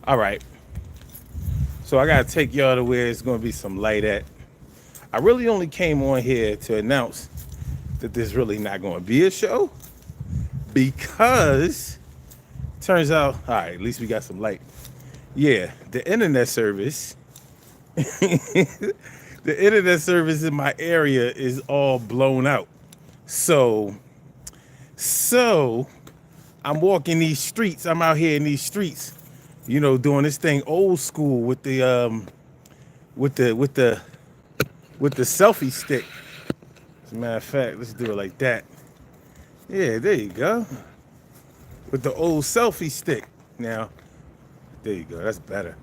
All right. So I gotta take y'all to where it's gonna be some light at. I really only came on here to announce that there's really not gonna be a show because turns out, all right, at least we got some light. Yeah, the internet service, the internet service in my area is all blown out. So, so I'm walking these streets. I'm out here in these streets, doing this thing old school with with the with the with the selfie stick. As a matter of fact, let's do it like that. Yeah, there you go. With the old selfie stick. Now, there you go. That's better.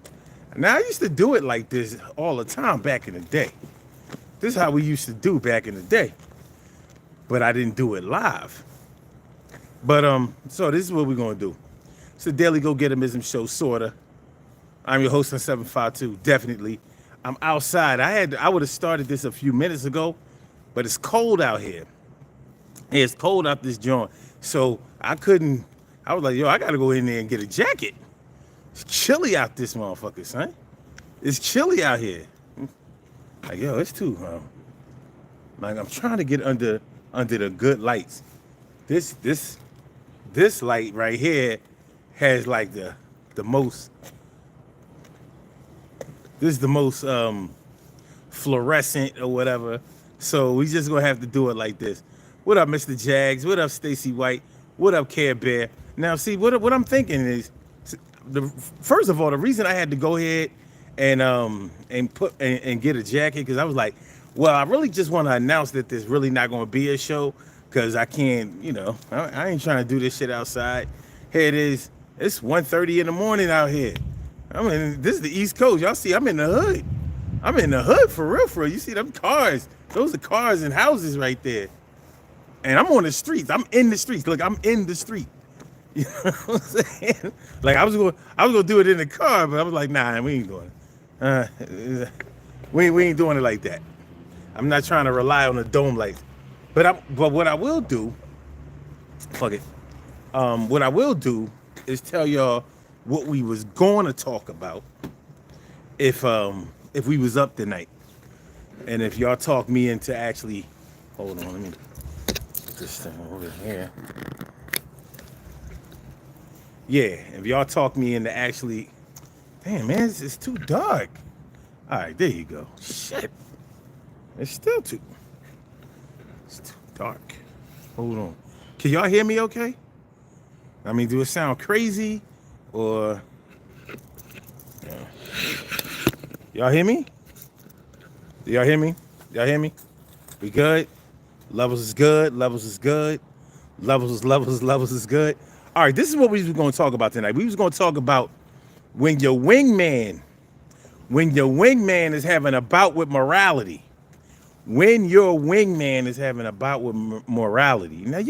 Now I used to do it like this all the time back in the day. This is how we used to do back in the day. But I didn't do it live. But so this is what we're gonna do. It's a daily go getimism show, sorta. I'm your host on 752, definitely. I'm outside. I would have started this a few minutes ago, but it's cold out here. It's cold out this joint. So I couldn't, I was like, yo, I gotta go in there and get a jacket. It's chilly out this motherfucker, son. It's chilly out here. Like, yo, it's too, like I'm trying to get under the good lights. This light right here has like the most, this is the most fluorescent or whatever. So we just gonna have to do it like this. What up, Mr. Jags? What up, Stacy White? What up, Care Bear? Now, see, what I'm thinking is, first of all, the reason I had to go ahead and get a jacket because I was like, well, I really just want to announce that there's really not going to be a show because I can't, I ain't trying to do this shit outside. Here it is. It's 1:30 in the morning out here. I mean, this is the East Coast. Y'all see, I'm in the hood. I'm in the hood for real, for real. You see them cars? Those are cars and houses right there. And I'm on the streets. I'm in the streets. Look, I'm in the street. You know what I'm saying? Like I was gonna do it in the car, but I was like, nah, we ain't doing it. We ain't doing it like that. I'm not trying to rely on the dome lights. But what I will do, fuck it. What I will do is tell y'all what we was going to talk about if we was up tonight, and if y'all talk me into actually, hold on, let me put this thing over here. Yeah, if y'all talk me into actually, damn man, it's too dark. All right, there you go. Shit, it's still it's too dark. Hold on. Can y'all hear me okay? I mean, do it sound crazy or yeah. Y'all hear me? Do y'all hear me? Y'all hear me? We good? Levels is good. Levels is good. Levels is good. All right, this is what we was going to talk about tonight. We was going to talk about when your wingman is having a bout with morality. When your wingman is having a bout with morality. Now,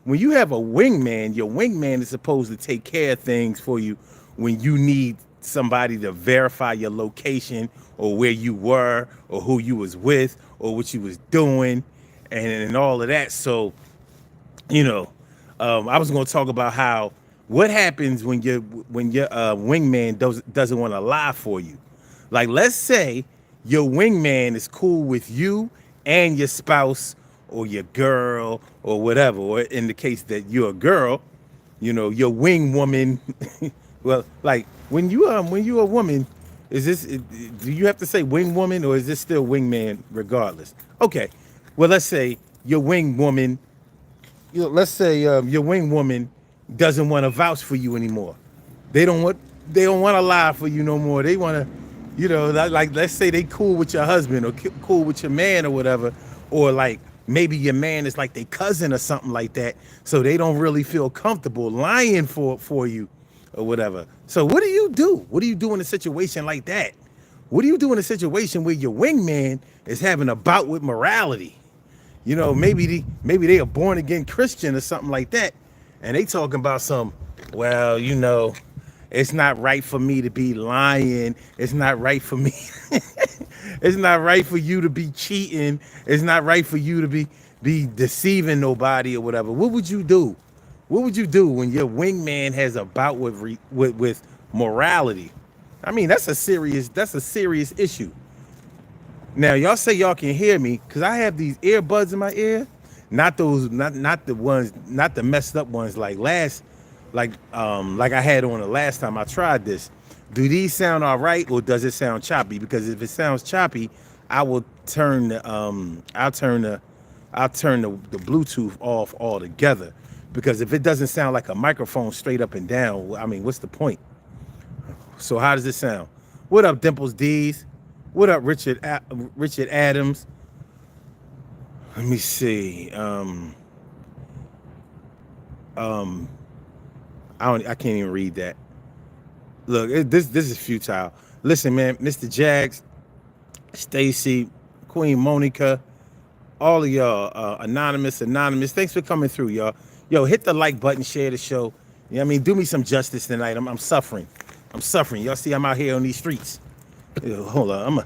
when you have a wingman, your wingman is supposed to take care of things for you when you need somebody to verify your location or where you were or who you was with or what you was doing and all of that. So, I was going to talk about what happens when your wingman doesn't want to lie for you. Like, let's say your wingman is cool with you and your spouse or your girl or whatever, or in the case that you're a girl, your wing woman. Well, like when you're a woman, do you have to say wing woman or is this still wingman regardless? Okay, well let's say your wing woman. Let's say your wing woman doesn't want to vouch for you anymore. They don't want to lie for you no more. They want to, like let's say they cool with your husband or cool with your man or whatever, or like maybe your man is like their cousin or something like that, so they don't really feel comfortable lying for you or whatever. So what do you do? What do you do in a situation like that? What do you do in a situation where your wingman is having a bout with morality? Maybe they are born again Christian or something like that, and they talking about well, it's not right for me to be lying. It's not right for me. It's not right for you to be cheating. It's not right for you to be deceiving nobody or whatever. What would you do? What would you do when your wingman has a bout with morality. I mean, that's a serious issue. Now, y'all say y'all can hear me because I have these earbuds in my ear, not those, not the ones, not the messed up ones like I had on the last time I tried this. Do these sound all right, or does it sound choppy? Because if it sounds choppy, I will turn the the Bluetooth off altogether. Because if it doesn't sound like a microphone straight up and down, I mean, what's the point? So how does it sound? What up, Dimples D's? What up, Richard Adams? Let me see. Um, I can't even read that. Look, this is futile. Listen, man, Mr. Jags, Stacy, Queen Monica, all of y'all, anonymous. Thanks for coming through, y'all. Yo, hit the like button, share the show. You know what I mean? Do me some justice tonight. I'm suffering. I'm suffering. Y'all see I'm out here on these streets. Yo, hold on.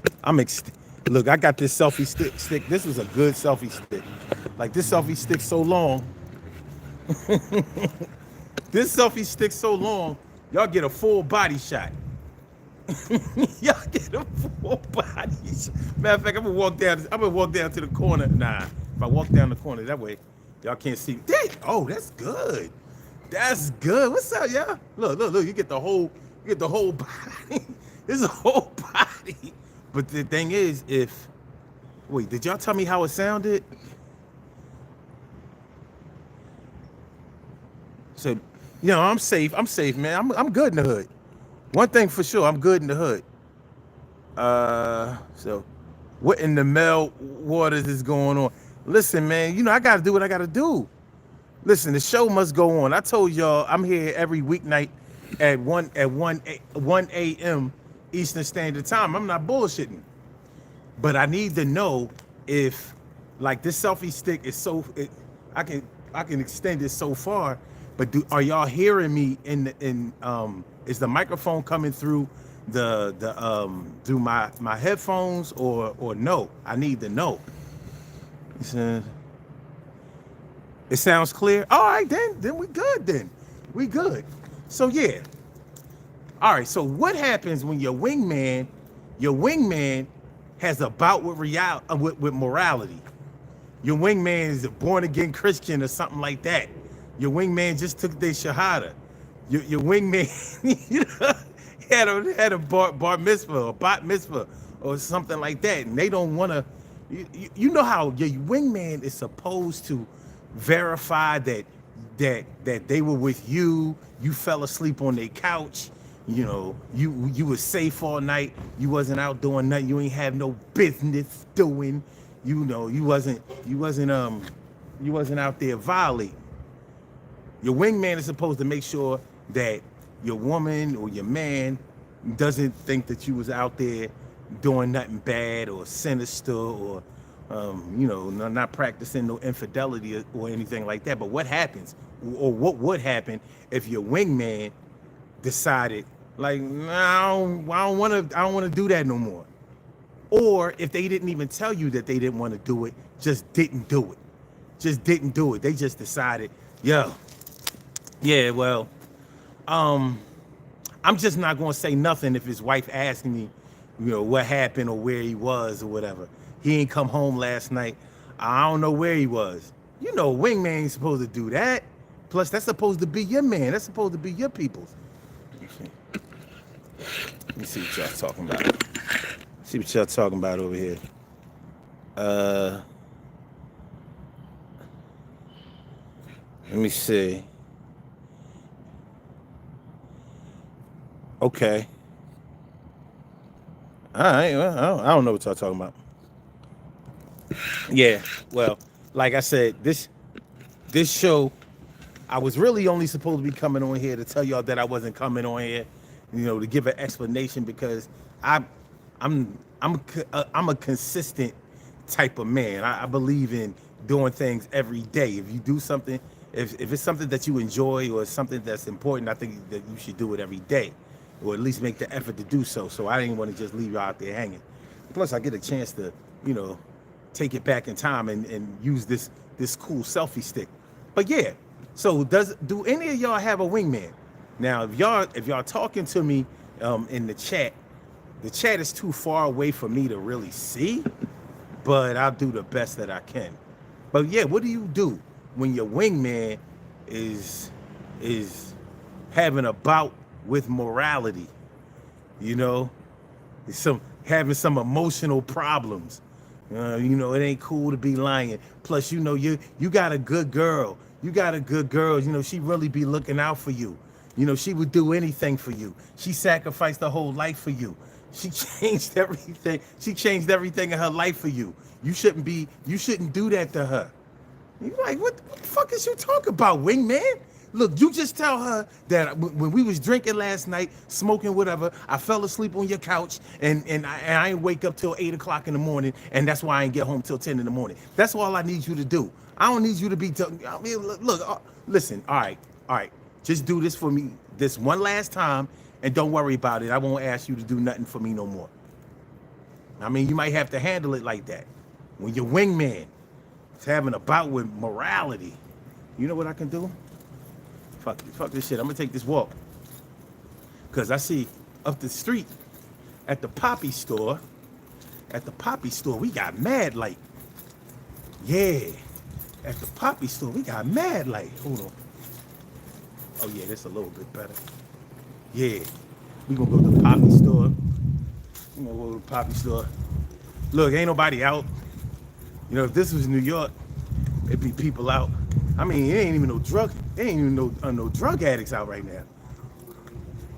Look, I got this selfie stick. This was a good selfie stick. Like this selfie stick so long. This selfie stick so long, y'all get a full body shot. Y'all get a full body shot. Matter of fact, I'm gonna walk down to the corner. Nah, if I walk down the corner that way, y'all can't see. Dang, oh, that's good. That's good. What's up, y'all? Look, you get the whole body. This is a whole body. But the thing is, wait, did y'all tell me how it sounded? So, I'm safe. I'm safe, man. I'm good in the hood. One thing for sure, I'm good in the hood. So what in the mel waters is going on? Listen, man, I gotta do what I gotta do. Listen, the show must go on. I told y'all I'm here every weeknight at 1 a.m. Eastern Standard Time. I'm not bullshitting. But I need to know if like this selfie stick is I can extend it so far. But are y'all hearing me is the microphone coming through through my headphones or no? I need to know. It sounds clear. All right, then we good then. We good. So yeah. All right, so what happens when your wingman has a bout with with morality? Your wingman is a born again Christian or something like that. Your wingman just took their shahada. Your wingman had a bar mitzvah or bat mitzvah or something like that, and they don't want to. You know how your wingman is supposed to verify that they were with you. You fell asleep on their couch. You were safe all night. You wasn't out doing nothing. You ain't have no business doing. You wasn't out there violating. Your wingman is supposed to make sure that your woman or your man doesn't think that you was out there doing nothing bad or sinister or not practicing no infidelity or anything like that. But what happens, or what would happen if your wingman decided like, no, I don't want to do that no more, or if they didn't even tell you that they didn't want to do it, just didn't do it. They just decided, yeah, well, I'm just not gonna say nothing if his wife asks me, what happened or where he was or whatever. He ain't come home last night. I don't know where he was. Wingman ain't supposed to do that. Plus, that's supposed to be your man. That's supposed to be your people's. Let me see what y'all talking about. See what y'all talking about over here. Let me see. Okay. All right. Well, I don't know what y'all talking about. Yeah. Well, like I said, this show, I was really only supposed to be coming on here to tell y'all that I wasn't coming on here, to give an explanation, because I'm a consistent type of man. I believe in doing things every day. If you do something, if it's something that you enjoy or something that's important, I think that you should do it every day, or at least make the effort to do so. So I didn't want to just leave you out there hanging. Plus, I get a chance to, take it back in time and use this cool selfie stick. But yeah, so do any of y'all have a wingman? Now, if y'all talking to me in the chat is too far away for me to really see, but I'll do the best that I can. But yeah, what do you do when your wingman is is having a bout with morality? You know, some having some emotional problems. It ain't cool to be lying. Plus, you got a good girl. You got a good girl. She really be looking out for you. She would do anything for you. She sacrificed her whole life for you. She changed everything. She changed everything in her life for you. You shouldn't do that to her. You're like, what the fuck is you talking about, wingman? Look, you just tell her that when we was drinking last night, smoking whatever, I fell asleep on your couch and I ain't wake up till 8 o'clock in the morning, and that's why I ain't get home till 10 in the morning. That's all I need you to do. I don't need you to be, look, listen, all right, just do this for me this one last time, and don't worry about it. I won't ask you to do nothing for me no more. I mean, you might have to handle it like that. When your wingman is having a bout with morality, you know what I can do? Fuck this shit. I'm gonna take this walk. Cause I see up the street at the Poppy store, we got mad light. Yeah. At the Poppy store, we got mad light. Hold on. Oh yeah, that's a little bit better. Yeah. We gonna go to the Poppy store. We gonna go to the Poppy store. Look, ain't nobody out. If this was New York, it'd be people out. I mean, it ain't even no drug addicts out right now.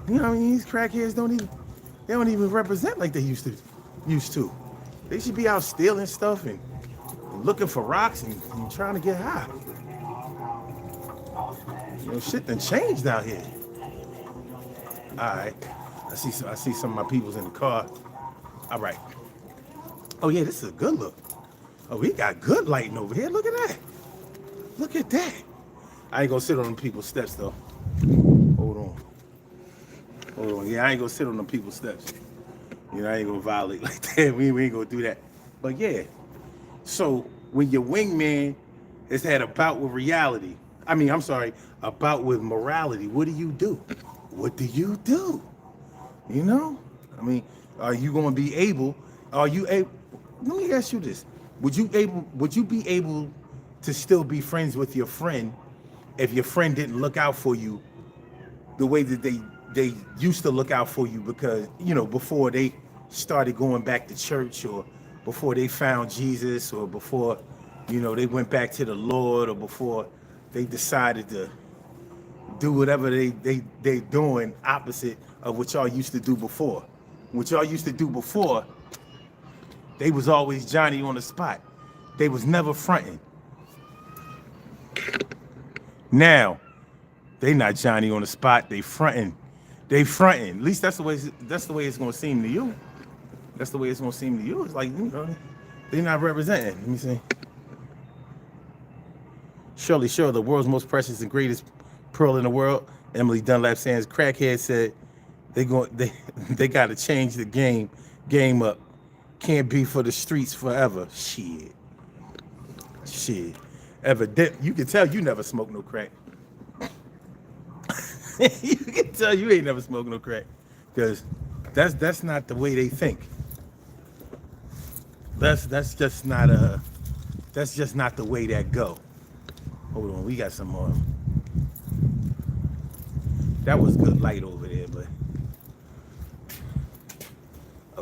These crackheads don't even represent like they used to. They should be out stealing stuff and looking for rocks and trying to get high. Shit done changed out here. All right, I see some of my peoples in the car. All right. Oh yeah, this is a good look. Oh, we got good lighting over here. Look at that. Look at that. I ain't gonna sit on them people's steps though. Hold on. Yeah, I ain't gonna sit on them people's steps. I ain't gonna violate like that. We ain't gonna do that. But yeah. So when your wingman has had a bout with reality, a bout with morality, what do you do? What do you do? Are you gonna be able? Let me ask you this. Would you be able to still be friends with your friend if your friend didn't look out for you the way that they used to look out for you, because before they started going back to church, or before they found Jesus, or before they went back to the Lord, or before they decided to do whatever they doing opposite of what y'all used to do before. What y'all used to do before, they was always Johnny on the spot. They was never fronting. Now, they not Johnny on the spot. They fronting. At least that's the way it's gonna seem to you. That's the way it's gonna seem to you. It's like they're not representing. Let me see. Surely, sure, the world's most precious and greatest pearl in the world. Emily Dunlap Sands, crackhead, said they got to change the game up. Can't be for the streets forever. Shit. You can tell you never smoked no crack. You can tell you ain't never smoked no crack, because that's not the way they think. That's just not the way that go. Hold on, we got some more. That was good light over there, but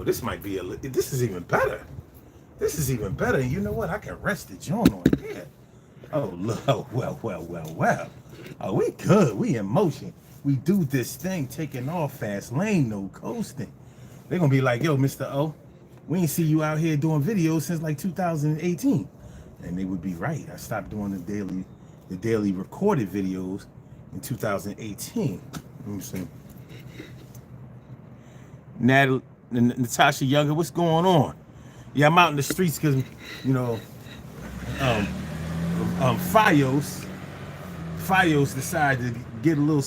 this might be this is even better. And you know what? I can rest the joint on here. Oh, look. Well. Oh, we good. We in motion. We do this thing, taking off fast lane, no coasting. They're going to be like, yo, Mr. O, we ain't see you out here doing videos since like 2018. And they would be right. I stopped doing the daily recorded videos in 2018. Let me see. Natasha Younger, what's going on? Yeah, I'm out in the streets because, Fios decided to get a little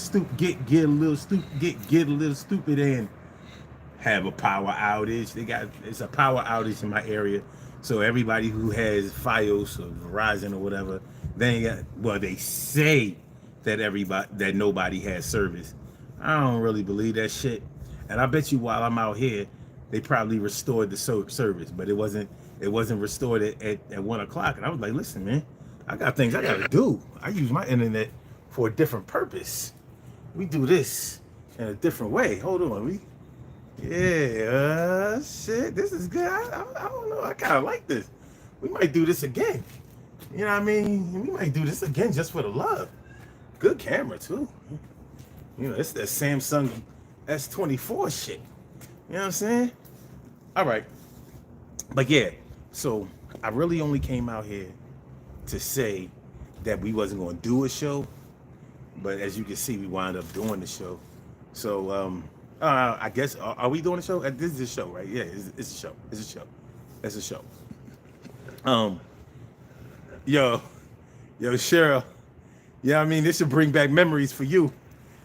stupid and have a power outage. It's a power outage in my area, so everybody who has Fios or Verizon or whatever, they say that nobody has service, I don't really believe that shit. And I bet you while I'm out here, they probably restored the service, but it wasn't restored at 1 o'clock. And I was like, listen, man, I got things I gotta do. I use my internet for a different purpose. We do this in a different way. Hold on, shit, this is good. I don't know. I kind of like this. We might do this again. You know what I mean? We might do this again just for the love. Good camera too. You know, it's that Samsung S24 shit. You know what I'm saying? All right. But yeah, so I really only came out here to say that we wasn't going to do a show. But as you can see, we wound up doing the show. So, I guess, are we doing a show? This is a show, right? Yeah, it's a show. It's a show. It's a show. Yo, Cheryl. Yeah, I mean, this should bring back memories for you.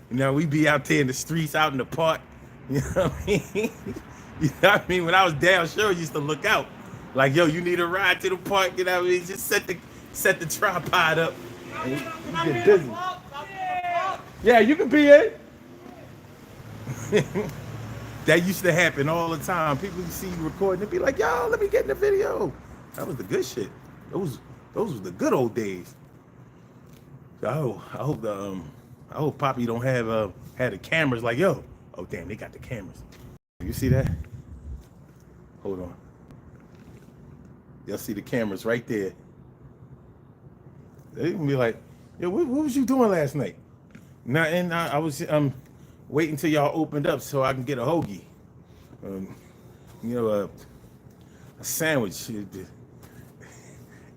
You know, we be out there in the streets, out in the park. You know what I mean? You know what I mean? When I was down, Cheryl used to look out. Like, yo, you need a ride to the park, you know what I mean? Just set the tripod up. And you get busy. Yeah, you can be in. That used to happen all the time. People would see you recording and be like, yo, let me get in the video. That was the good shit. Those were the good old days. So I hope Poppy don't have had the cameras like, yo. Oh damn, they got the cameras. You see that? Hold on. You'll see the cameras right there. They can be like, yo, what was you doing last night? Nothing. I was waiting till y'all opened up so I can get a hoagie. A sandwich,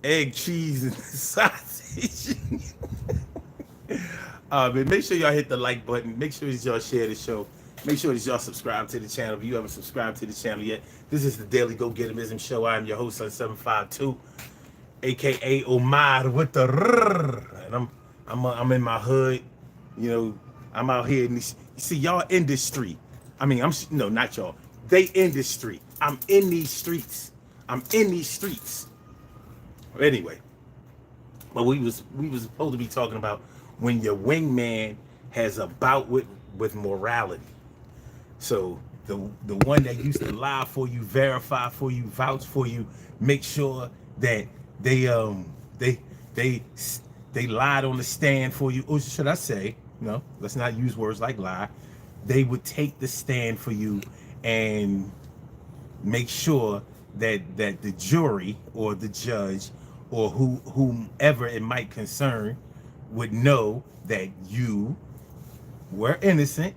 egg, cheese, and sausage. But make sure y'all hit the like button. Make sure that y'all share the show. Make sure that y'all subscribe to the channel. If you haven't subscribed to the channel yet, this is the Daily Go Getimism Show. I'm your host on 752, aka Omar with the rrr. And I'm in my hood. You know, I'm out here. You see, y'all in this street. I mean, no, not y'all. They in this street. I'm in these streets. I'm in these streets. Anyway, but we was supposed to be talking about when your wingman has a bout with morality. So the one that used to lie for you, verify for you, vouch for you, make sure that they lied on the stand for you, or should I say, no, let's not use words like lie. They would take the stand for you and make sure that the jury or the judge or whomever it might concern would know that you were innocent,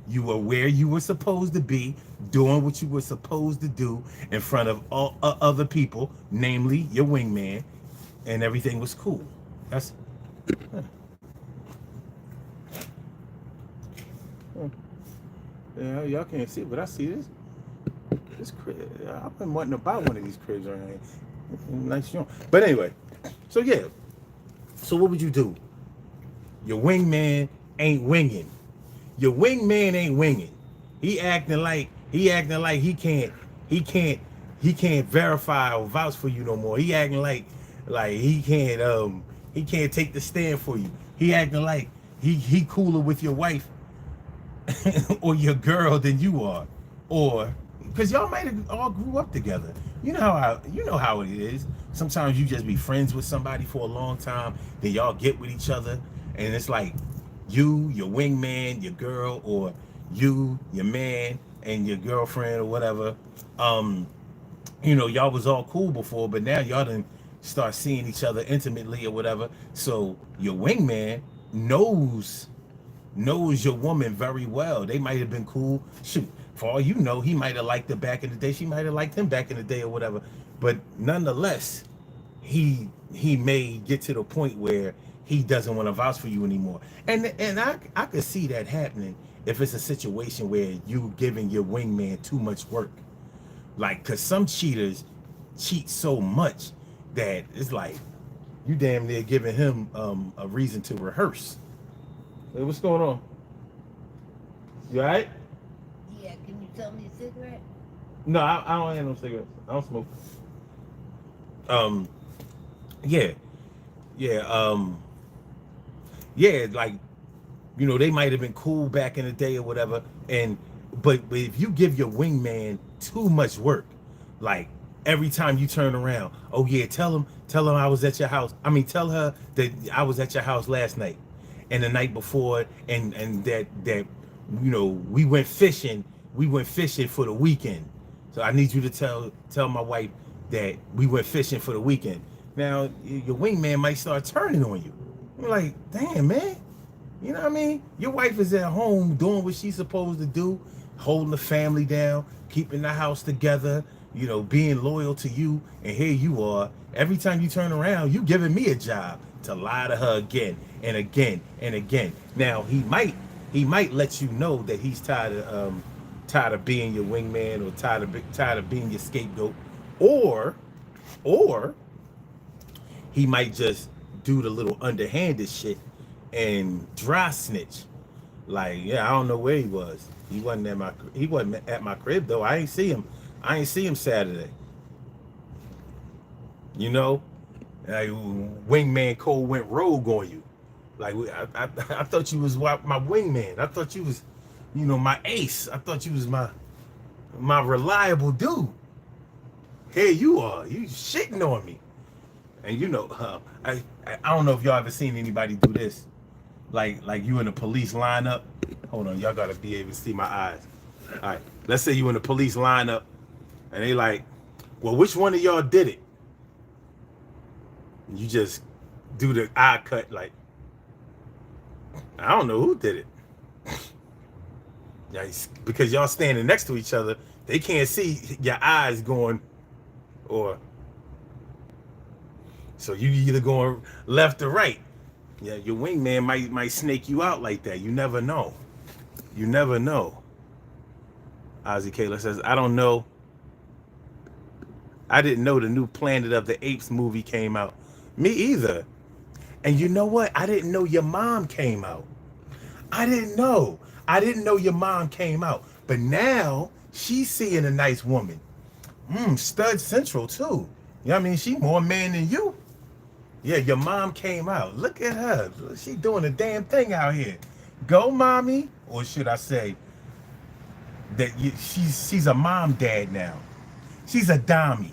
you were where you were supposed to be, doing what you were supposed to do in front of all other people, namely your wingman, and everything was cool. That's yeah, y'all can't see it, but I see this crib. I've been wanting to buy one of these cribs right here. Nice joint. But anyway, so yeah. So what would you do? Your wingman ain't winging. Your wingman ain't winging. He acting like he can't verify or vouch for you no more. He acting like he can't take the stand for you. He acting like he cooler with your wife or your girl than you are, or because y'all might have all grew up together. You know how it is. Sometimes you just be friends with somebody for a long time, then y'all get with each other, and it's like you, your wingman, your girl, or you, your man, and your girlfriend or whatever. Y'all was all cool before, but now y'all done start seeing each other intimately or whatever. So your wingman knows your woman very well. They might have been cool. Shoot, for all you know, he might have liked her back in the day. She might have liked him back in the day or whatever. But nonetheless, he may get to the point where he doesn't want to vouch for you anymore. And I could see that happening if it's a situation where you giving your wingman too much work. Like, cause some cheaters cheat so much that it's like you damn near giving him a reason to rehearse. Hey, what's going on? You all right? Yeah, can you sell me a cigarette? No, I don't have no cigarettes. I don't smoke. Yeah, like You know, they might have been cool back in the day or whatever. But if you give your wingman too much work, like every time you turn around, oh yeah, tell him I was at your house. I mean, tell her that I was at your house last night and the night before, and that you know we went fishing for the weekend. So I need you to tell my wife that we went fishing for the weekend. Now your wingman might start turning on you. You're like, damn man, you know what I mean? Your wife is at home doing what she's supposed to do, holding the family down, keeping the house together, you know, being loyal to you. And here you are. Every time you turn around, you giving me a job to lie to her again and again and again. Now he might let you know that he's tired of being your wingman or tired of being your scapegoat, or he might just do the little underhanded shit and dry snitch. Like, yeah, I don't know where he was. He wasn't at my crib though. I ain't see him Saturday. You know, like wingman Cole went rogue on you. Like I thought you was my wingman. I thought you was, you know, my ace. I thought you was my reliable dude. Here you are. You shitting on me. And you know, I don't know if y'all ever seen anybody do this. Like you in a police lineup. Hold on, y'all gotta be able to see my eyes. All right, let's say you in a police lineup, and they like, well, which one of y'all did it? You just do the eye cut, like, I don't know who did it. Yeah, because y'all standing next to each other, they can't see your eyes going, or so you either going left or right. Yeah, your wingman might snake you out like that. You never know. You never know. Ozzy Kayla says, I don't know. I didn't know the new Planet of the Apes movie came out. Me either. And you know what? I didn't know your mom came out. I didn't know. I didn't know your mom came out. But now she's seeing a nice woman. Stud Central too. You know what I mean? She more man than you. Yeah, your mom came out. Look at her. She doing a damn thing out here. Go, mommy. Or should I say that she's a mom dad now. She's a dommy.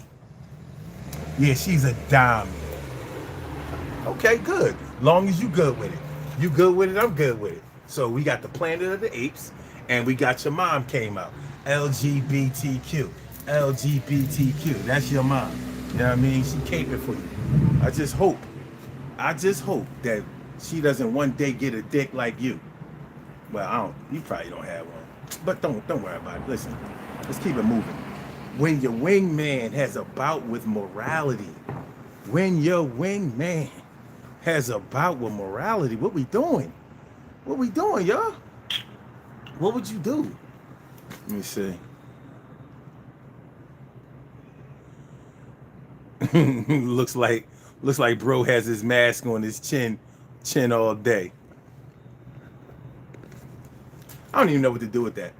Yeah, she's a dommy. Okay, good. Long as you good with it. You good with it, I'm good with it. So we got the Planet of the Apes, and we got your mom came out. LGBTQ. LGBTQ. That's your mom. You know what I mean? She caping for you. I just hope that she doesn't one day get a dick like you. Well, you probably don't have one. But don't worry about it. Listen, let's keep it moving. When your wingman has a bout with morality, what we doing? What we doing, y'all? What would you do? Let me see. looks like bro has his mask on his chin all day. I don't even know what to do with that.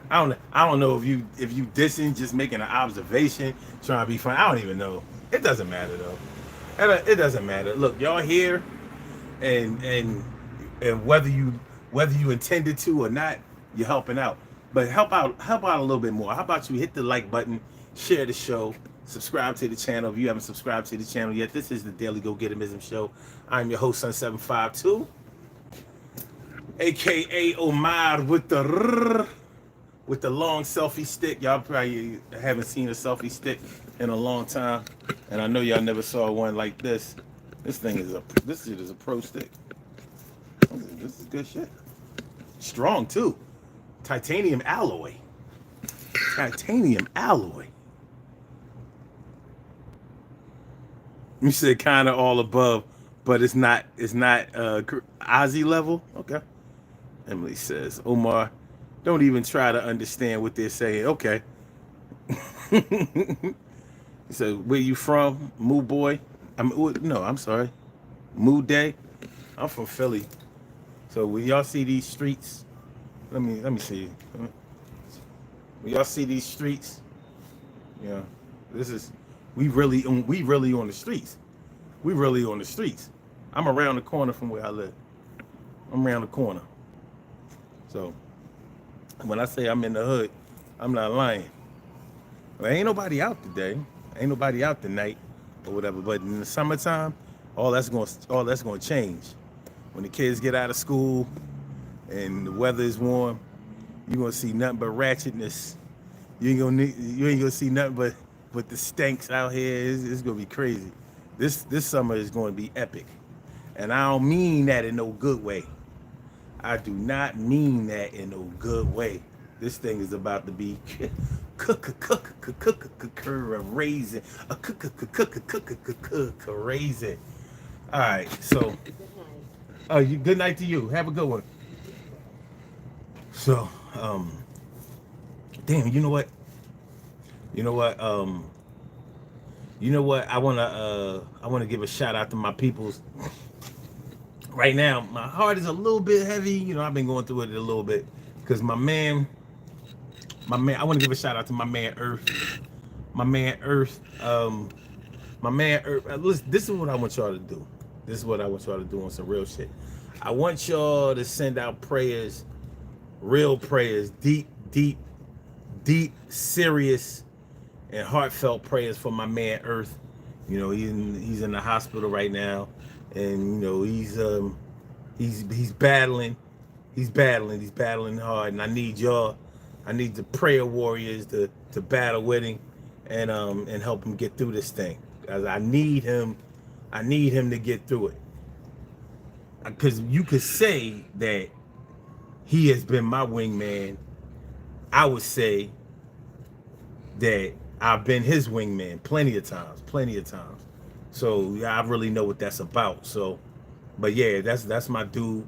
I don't know if you dissing, just making an observation, trying to be funny. I don't even know. It doesn't matter though. It doesn't matter. Look, y'all here, and whether you intended to or not, you're helping out. But help out a little bit more. How about you hit the like button, share the show, subscribe to the channel if you haven't subscribed to the channel yet. This is the Daily Go Getterism Show. I'm your host, Sun752, aka Omar with the long selfie stick. Y'all probably haven't seen a selfie stick in a long time, and I know y'all never saw one like this. This shit is a pro stick. This is good shit. Strong too. Titanium alloy. You said kind of all above, but it's not Ozzy level. Okay. Emily says, Omar, don't even try to understand what they're saying. Okay. He said, where you from? Moo boy? I'm sorry. Moo day? I'm from Philly. So when y'all see these streets, let me see. When y'all see these streets, yeah, we really on the streets. We really on the streets. I'm around the corner from where I live. I'm around the corner. So when I say I'm in the hood, I'm not lying. Well, ain't nobody out today. Ain't nobody out tonight or whatever. But in the summertime, all that's gonna change. When the kids get out of school and the weather is warm, you're gonna see nothing but ratchetness. You ain't gonna see nothing but the stinks out here. It's gonna be crazy. This summer is gonna be epic. And I don't mean that in no good way. I do not mean that in no good way. This thing is about to be crazy, crazy. All right, so you good night to you. Have a good one. So, damn, you know what? You know what? You know what? I wanna give a shout out to my peoples. Right now, my heart is a little bit heavy. I've been going through it a little bit because my man. I want to give a shout out to my man Earth. My man Earth. My man Earth. Listen, this is what I want y'all to do. This is what I want y'all to do on some real shit. I want y'all to send out prayers, real prayers, deep, deep, deep, serious, and heartfelt prayers for my man Earth. He's in the hospital right now, and he's battling, he's battling hard, and I need y'all. I need the prayer warriors to battle with him and help him get through this thing. 'Cause I need him to get through it. Because you could say that he has been my wingman. I would say that I've been his wingman plenty of times. So yeah, I really know what that's about. So, but yeah, that's my dude.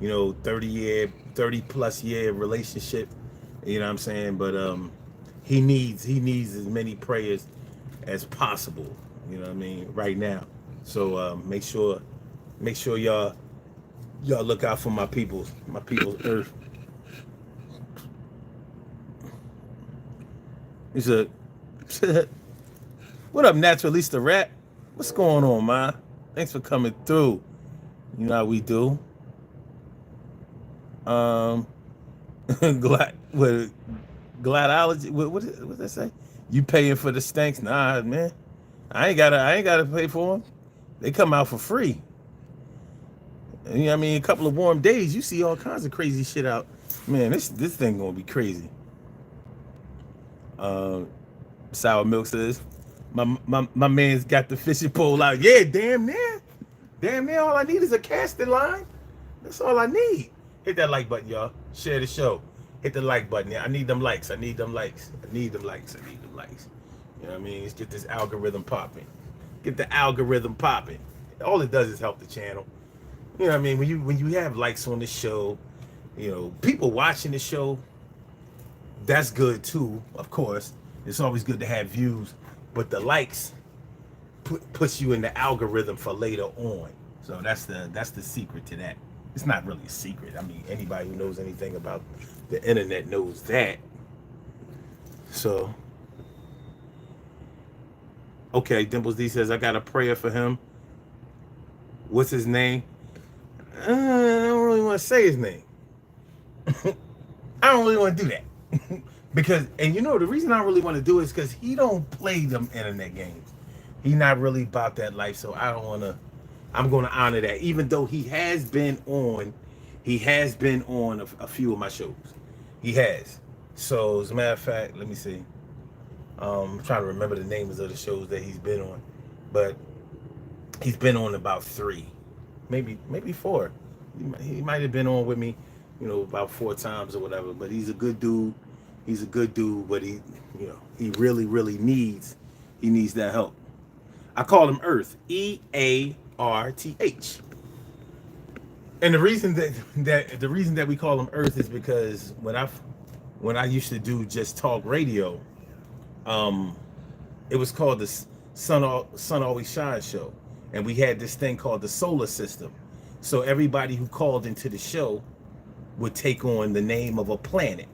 30 plus year relationship. You know what I'm saying? But he needs as many prayers as possible. You know what I mean? Right now. So make sure y'all look out for my people's Earth. He's a what up, Naturalista Rat? What's going on, man? Thanks for coming through. You know how we do. Um, Gladology. What that say? You paying for the stanks? Nah, man. I ain't gotta pay for them. They come out for free. And, I mean, a couple of warm days, you see all kinds of crazy shit out. Man, this thing gonna be crazy. Um, Sour Milk says, my man's got the fishing pole out. Yeah, damn near. All I need is a casting line. That's all I need. Hit that like button, y'all. Share the show. Hit the like button. Yeah, I need them likes. I need them likes. You know what I mean? Let's get this algorithm popping. All it does is help the channel. You know what I mean? When you have likes on the show, people watching the show, that's good too, of course. It's always good to have views, but the likes puts you in the algorithm for later on. So that's the secret to that. It's not really a secret. I mean, anybody who knows anything about the internet knows that. So, okay, Dimples D says, I got a prayer for him. What's his name? I don't really want to say his name. I don't really want to do that. Because, and the reason I really want to do it is because he don't play them internet games. He's not really about that life, so I'm going to honor that. Even though he has been on a few of my shows. He has. So, as a matter of fact, let me see. I'm trying to remember the names of the shows that he's been on. But he's been on about 3, maybe 4. He might have been on with me, about 4 times or whatever. But he's a good dude. But he really, really needs that help. I call him Earth, EARTH. And the reason that we call him Earth is because when I used to do just talk radio, it was called the Sun Always Shines show, and we had this thing called the solar system. So everybody who called into the show would take on the name of a planet,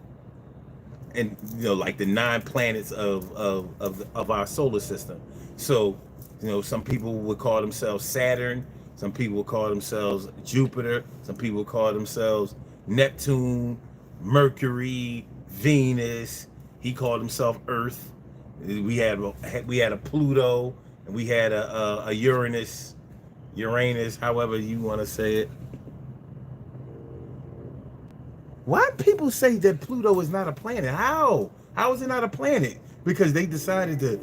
and like the 9 planets of our solar system. So some people would call themselves Saturn, Some people call themselves Jupiter. Some people call themselves Neptune, Mercury, Venus. He called himself Earth. We had a Pluto, and we had a Uranus, however you want to say it. Why people say that Pluto is not a planet? How? How is it not a planet? Because they decided that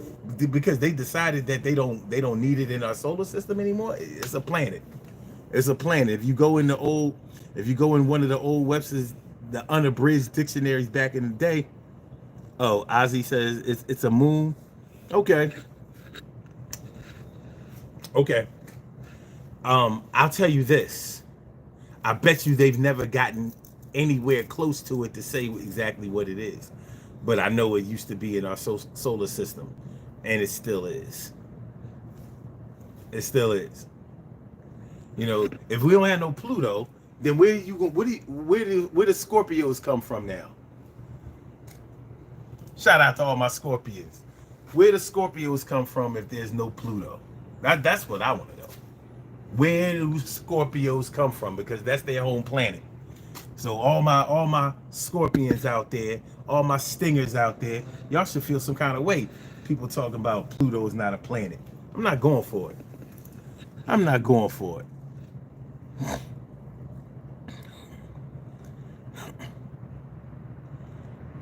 they don't need it in our solar system anymore. It's a planet. It's a planet. If you go in one of the old Webster's, the unabridged dictionaries back in the day. Oh, Ozzy says it's a moon. Okay. Okay. I'll tell you this. I bet you they've never gotten anywhere close to it to say exactly what it is. But I know it used to be in our solar system, and it still is. It still is. You know, if we don't have no Pluto, then where do Scorpios come from now? Shout out to all my Scorpions. Where do Scorpios come from if there's no Pluto? That's what I want to know. Where do Scorpios come from? Because that's their home planet. So all my Scorpions out there, all my Stingers out there, y'all should feel some kind of way. People talking about Pluto is not a planet. I'm not going for it. I'm not going for it.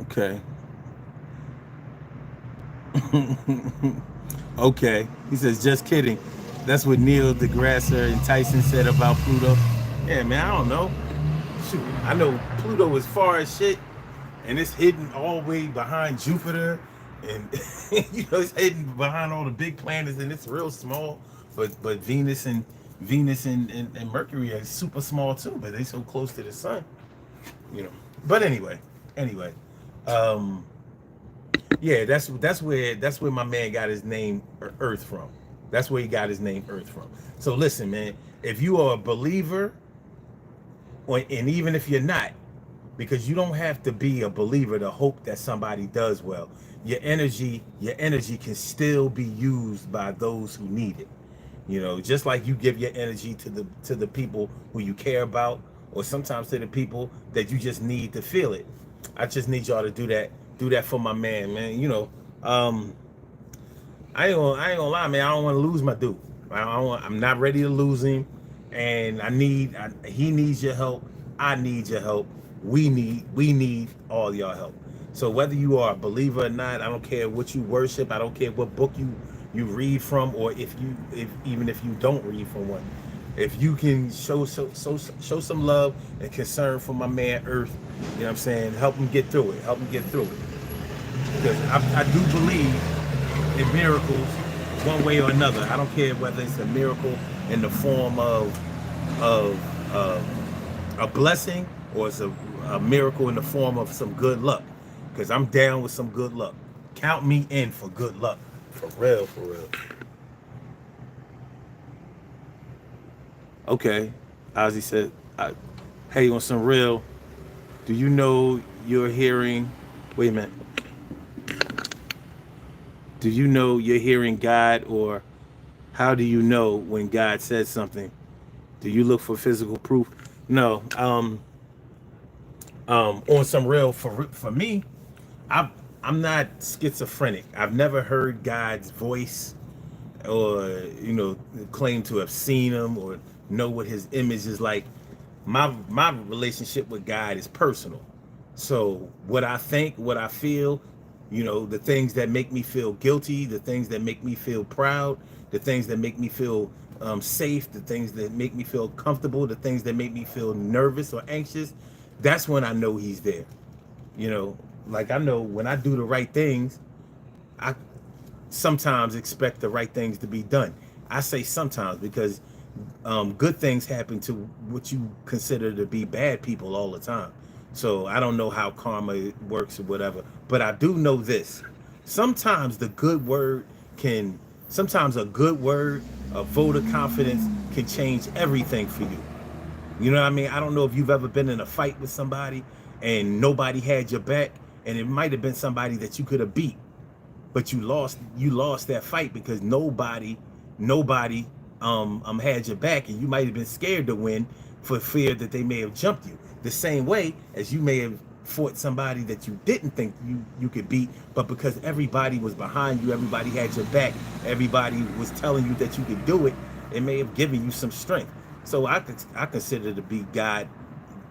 Okay. Okay. He says, just kidding. That's what Neil deGrasse and Tyson said about Pluto. Yeah, man, I don't know. Shoot, I know Pluto is far as shit, and it's hidden all the way behind Jupiter, and it's hidden behind all the big planets, and it's real small. But Venus and Mercury are super small too, but they so close to the sun. But anyway, yeah, that's where my man got his name Earth from. That's where he got his name Earth from. So listen, man, if you are a believer, and even if you're not, because you don't have to be a believer to hope that somebody does well. Your energy can still be used by those who need it. Just like you give your energy to the people who you care about, or sometimes to the people that you just need to feel it. I just need y'all to do that for my man. I ain't gonna lie, man. I don't want to lose my dude. I'm not ready to lose him, and he needs your help. I need your help. We need all y'all help. So whether you are a believer or not, I don't care what you worship. I don't care what book you read from, or even if you don't read from one. If you can show some love and concern for my man Earth, you know what I'm saying? Help him get through it. Because I do believe in miracles one way or another. I don't care whether it's a miracle in the form of a blessing, or it's a miracle in the form of some good luck. Because I'm down with some good luck. Count me in for good luck. For real. Okay. Ozzy said, hey, on some real, do you know you're hearing, wait a minute. Do you know you're hearing God, or how do you know when God says something? Do you look for physical proof? No. On some real, for me, I'm not schizophrenic. I've never heard God's voice, or claim to have seen him or know what his image is like. My relationship with God is personal. So what I think, what I feel, the things that make me feel guilty, the things that make me feel proud, the things that make me feel safe, the things that make me feel comfortable, the things that make me feel nervous or anxious, that's when I know he's there. Like I know when I do the right things, I sometimes expect the right things to be done. I say sometimes because good things happen to what you consider to be bad people all the time. So I don't know how karma works or whatever, but I do know this. Sometimes a good word, a vote of confidence can change everything for you. You know what I mean? I don't know if you've ever been in a fight with somebody and nobody had your back, and it might have been somebody that you could have beat, but you lost that fight because nobody had your back, and you might have been scared to win for fear that they may have jumped you. The same way as you may have fought somebody that you didn't think you could beat, but because everybody was behind you, everybody had your back, everybody was telling you that you could do it, it may have given you some strength. So I consider to be God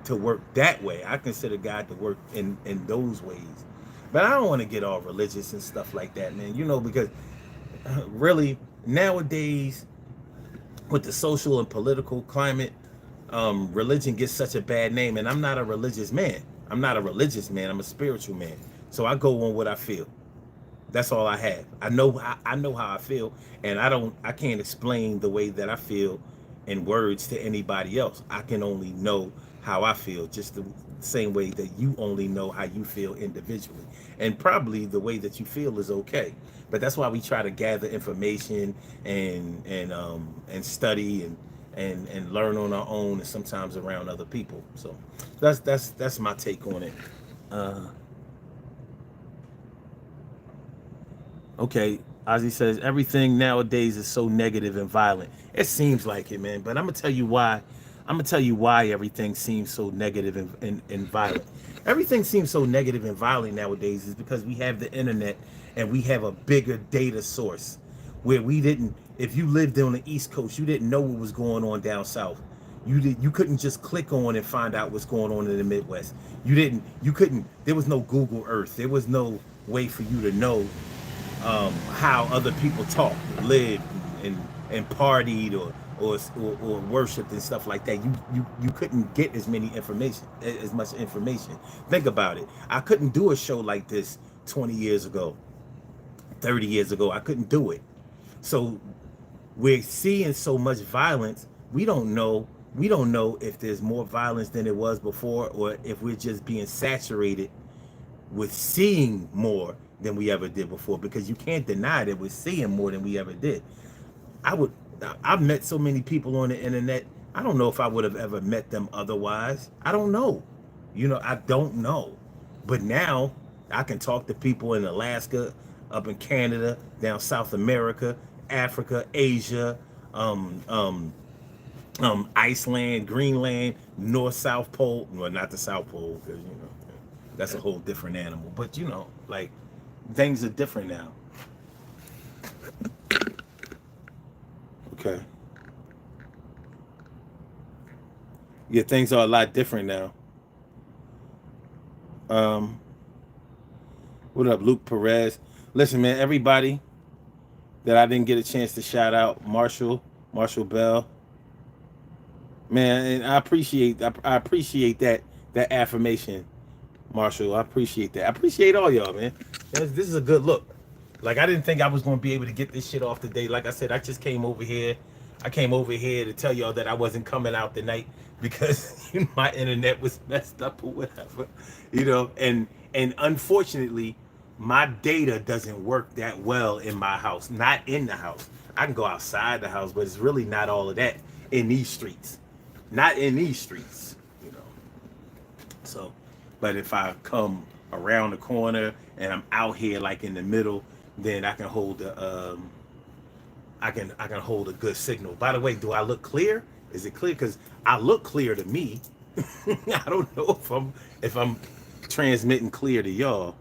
to work that way. I consider God to work in those ways. But I don't want to get all religious and stuff like that, man. Because really nowadays with the social and political climate, religion gets such a bad name. And I'm not a religious man. I'm not a religious man. I'm a spiritual man. So I go on what I feel. That's all I have. I know how I feel, and I can't explain the way that I feel in words to anybody else. I can only know how I feel, just the same way that you only know how you feel individually. And probably the way that you feel is okay. But that's why we try to gather information and study and learn on our own, and sometimes around other people. So that's my take on it. Uh, Okay, Ozzy says everything nowadays is so negative and violent. It seems like it, man. But I'm gonna tell you why. I'm gonna tell you why everything seems so negative and violent. Everything seems so negative and violent nowadays is because we have the internet and we have a bigger data source where we didn't. If you lived on the East Coast, you didn't know what was going on down south. You couldn't just click on and find out what's going on in the Midwest. You couldn't. There was no Google Earth. There was no way for you to know how other people talked, lived, and partied or worshipped and stuff like that. You couldn't get as much information. Think about it. I couldn't do a show like this 20 years ago, 30 years ago. I couldn't do it. So we're seeing so much violence. We don't know. We don't know if there's more violence than it was before, or if we're just being saturated with seeing more than we ever did before, because you can't deny that we're seeing more than we ever did. I would I've met so many people on the internet. I don't know if I would have ever met them otherwise. I don't know. I don't know. But now I can talk to people in Alaska, up in Canada, down South America, Africa, Asia, Iceland, Greenland, North South Pole. Well, not the South Pole, because that's a whole different animal. But like, things are different now. Okay. Yeah, things are a lot different now. Um, what up, Luke Perez? Listen, man, everybody that I didn't get a chance to shout out, Marshall Bell, man, and I appreciate that affirmation, Marshall. I appreciate that. I appreciate all y'all, man. This is a good look. Like, I didn't think I was going to be able to get this shit off today. Like I said, I just came over here. I came over here to tell y'all that I wasn't coming out tonight because my internet was messed up or whatever, and unfortunately, my data doesn't work that well in my house. Not in the house. I can go outside the house, but it's really not all of that in these streets. Not in these streets. So, but if I come around the corner and I'm out here like in the middle, then I can hold I can hold a good signal. By the way, do I look clear? Is it clear? Because I look clear to me. I don't know if I'm transmitting clear to y'all.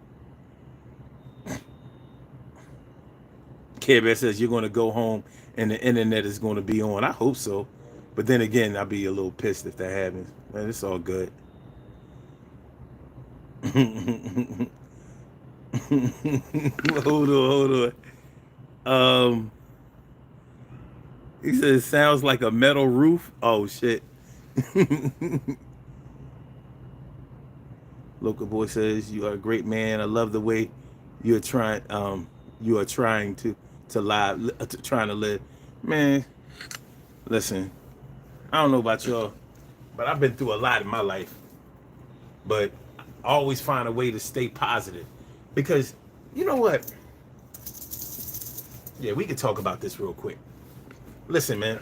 Care Bear says you're going to go home and the internet is going to be on. I hope so. But then again, I'll be a little pissed if that happens. Man, it's all good. Hold on. He says, sounds like a metal roof. Oh, shit. Local boy says, you are a great man. I love the way you are trying to live. Man, listen, I don't know about y'all, but I've been through a lot in my life. But I always find a way to stay positive. Because, you know what? Yeah, we can talk about this real quick. Listen, man.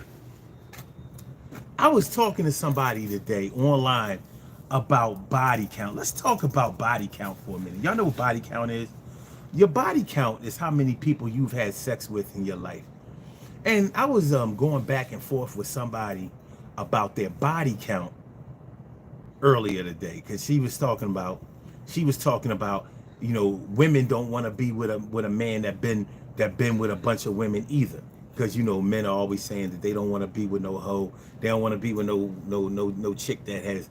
I was talking to somebody today online about body count. Let's talk about body count for a minute. Y'all know what body count is? Your body count is how many people you've had sex with in your life. And I was going back and forth with somebody about their body count earlier today because she was talking about, you know, women don't want to be with a man that been with a bunch of women either, because you know men are always saying that they don't want to be with no hoe, they don't want to be with no chick that has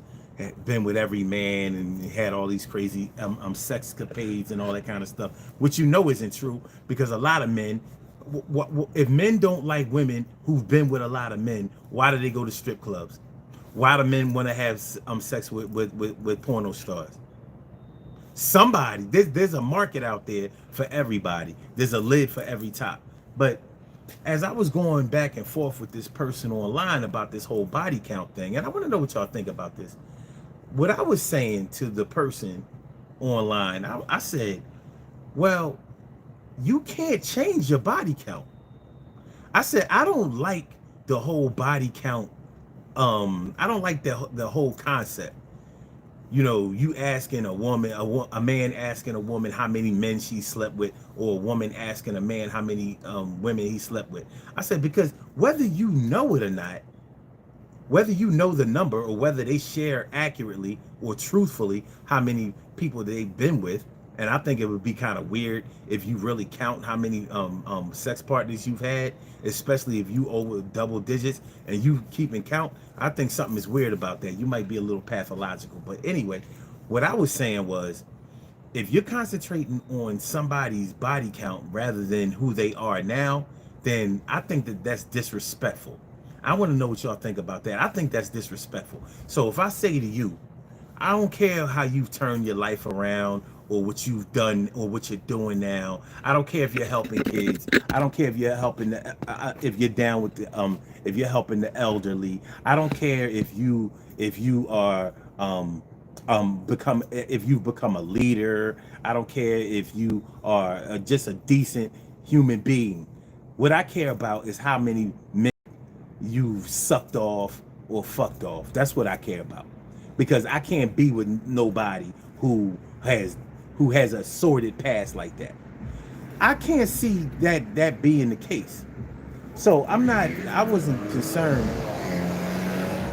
been with every man and had all these crazy sexcapades and all that kind of stuff, which you know isn't true, because a lot of men, if men don't like women who've been with a lot of men, why do they go to strip clubs? Why do men want to have sex with porno stars? Somebody, there's a market out there for everybody. There's a lid for every top. But as I was going back and forth with this person online about this whole body count thing, and I want to know what y'all think about this. What I was saying to the person online, I said, well, you can't change your body count. I said, I don't like the whole body count. I don't like the whole concept. You know, you asking a woman, a man asking a woman how many men she slept with, or a woman asking a man how many women he slept with. I said, because whether you know it or not, whether you know the number or whether they share accurately or truthfully how many people they've been with, and I think it would be kind of weird if you really count how many sex partners you've had, especially if you over double digits and you keeping count. I think something is weird about that. You might be a little pathological. But anyway, what I was saying was, if you're concentrating on somebody's body count rather than who they are now, then I think that that's disrespectful. I want to know what y'all think about that. I think that's disrespectful. So if I say to you, I don't care how you've turned your life around or what you've done or what you're doing now. I don't care if you're helping kids. I don't care if you're helping if you're down with the if you're helping the elderly. I don't care if you are become if you've become a leader. I don't care if you are just a decent human being. What I care about is how many men you've sucked off or fucked off. That's what I care about. Because I can't be with nobody has who has a sordid past like that. I can't see that being the case. So I wasn't concerned.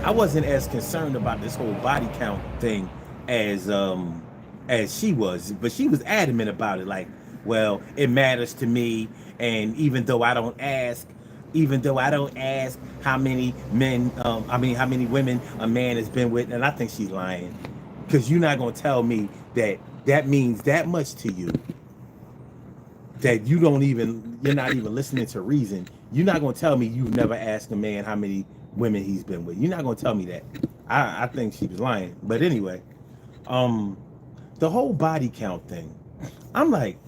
I wasn't as concerned about this whole body count thing as she was, but she was adamant about it, like, well, it matters to me, and even though I don't ask how many men, how many women a man has been with, and I think she's lying, because you're not gonna tell me that means that much to you, that you're not even listening to reason. You're not gonna tell me you've never asked a man how many women he's been with. You're not gonna tell me that. I think she was lying. But anyway, the whole body count thing, I'm like,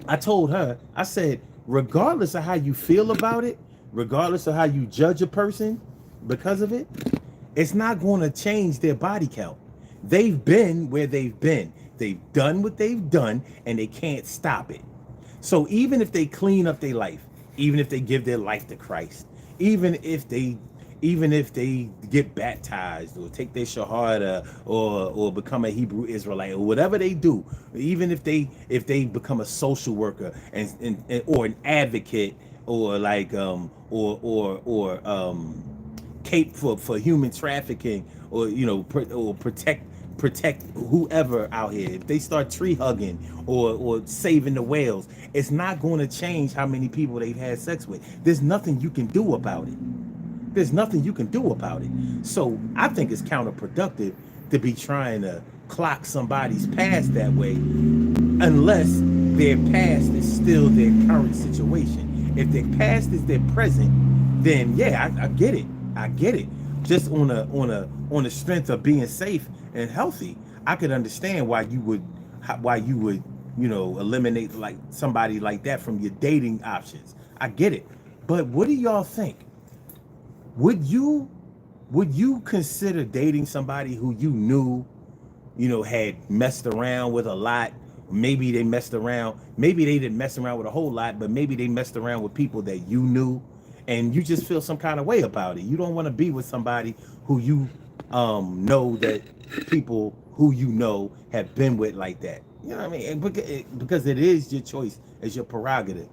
I told her, I said, regardless of how you feel about it, regardless of how you judge a person because of it, it's not going to change their body count. They've been where they've been. They've done what they've done, and they can't stop it. So even if they clean up their life, even if they give their life to Christ, even if they get baptized or take their shahada or become a Hebrew Israelite or whatever they do, even if they become a social worker and or an advocate or like cape for human trafficking, or you know, or protect whoever out here, if they start tree hugging or saving the whales, it's not going to change how many people they've had sex with. There's nothing you can do about it. There's nothing you can do about it. So I think it's counterproductive to be trying to clock somebody's past that way, unless their past is still their current situation. If their past is their present, then yeah, I get it. I get it. Just on the strength of being safe and healthy, I could understand why you would you know, eliminate like somebody like that from your dating options. I get it. But what do y'all think? Would you consider dating somebody who you knew, you know, had messed around with a lot? Maybe they messed around, maybe they didn't mess around with a whole lot, but maybe they messed around with people that you knew, and you just feel some kind of way about it. You don't want to be with somebody who you know that people who you know have been with like that. You know what I mean? And because it is your choice, it's your prerogative.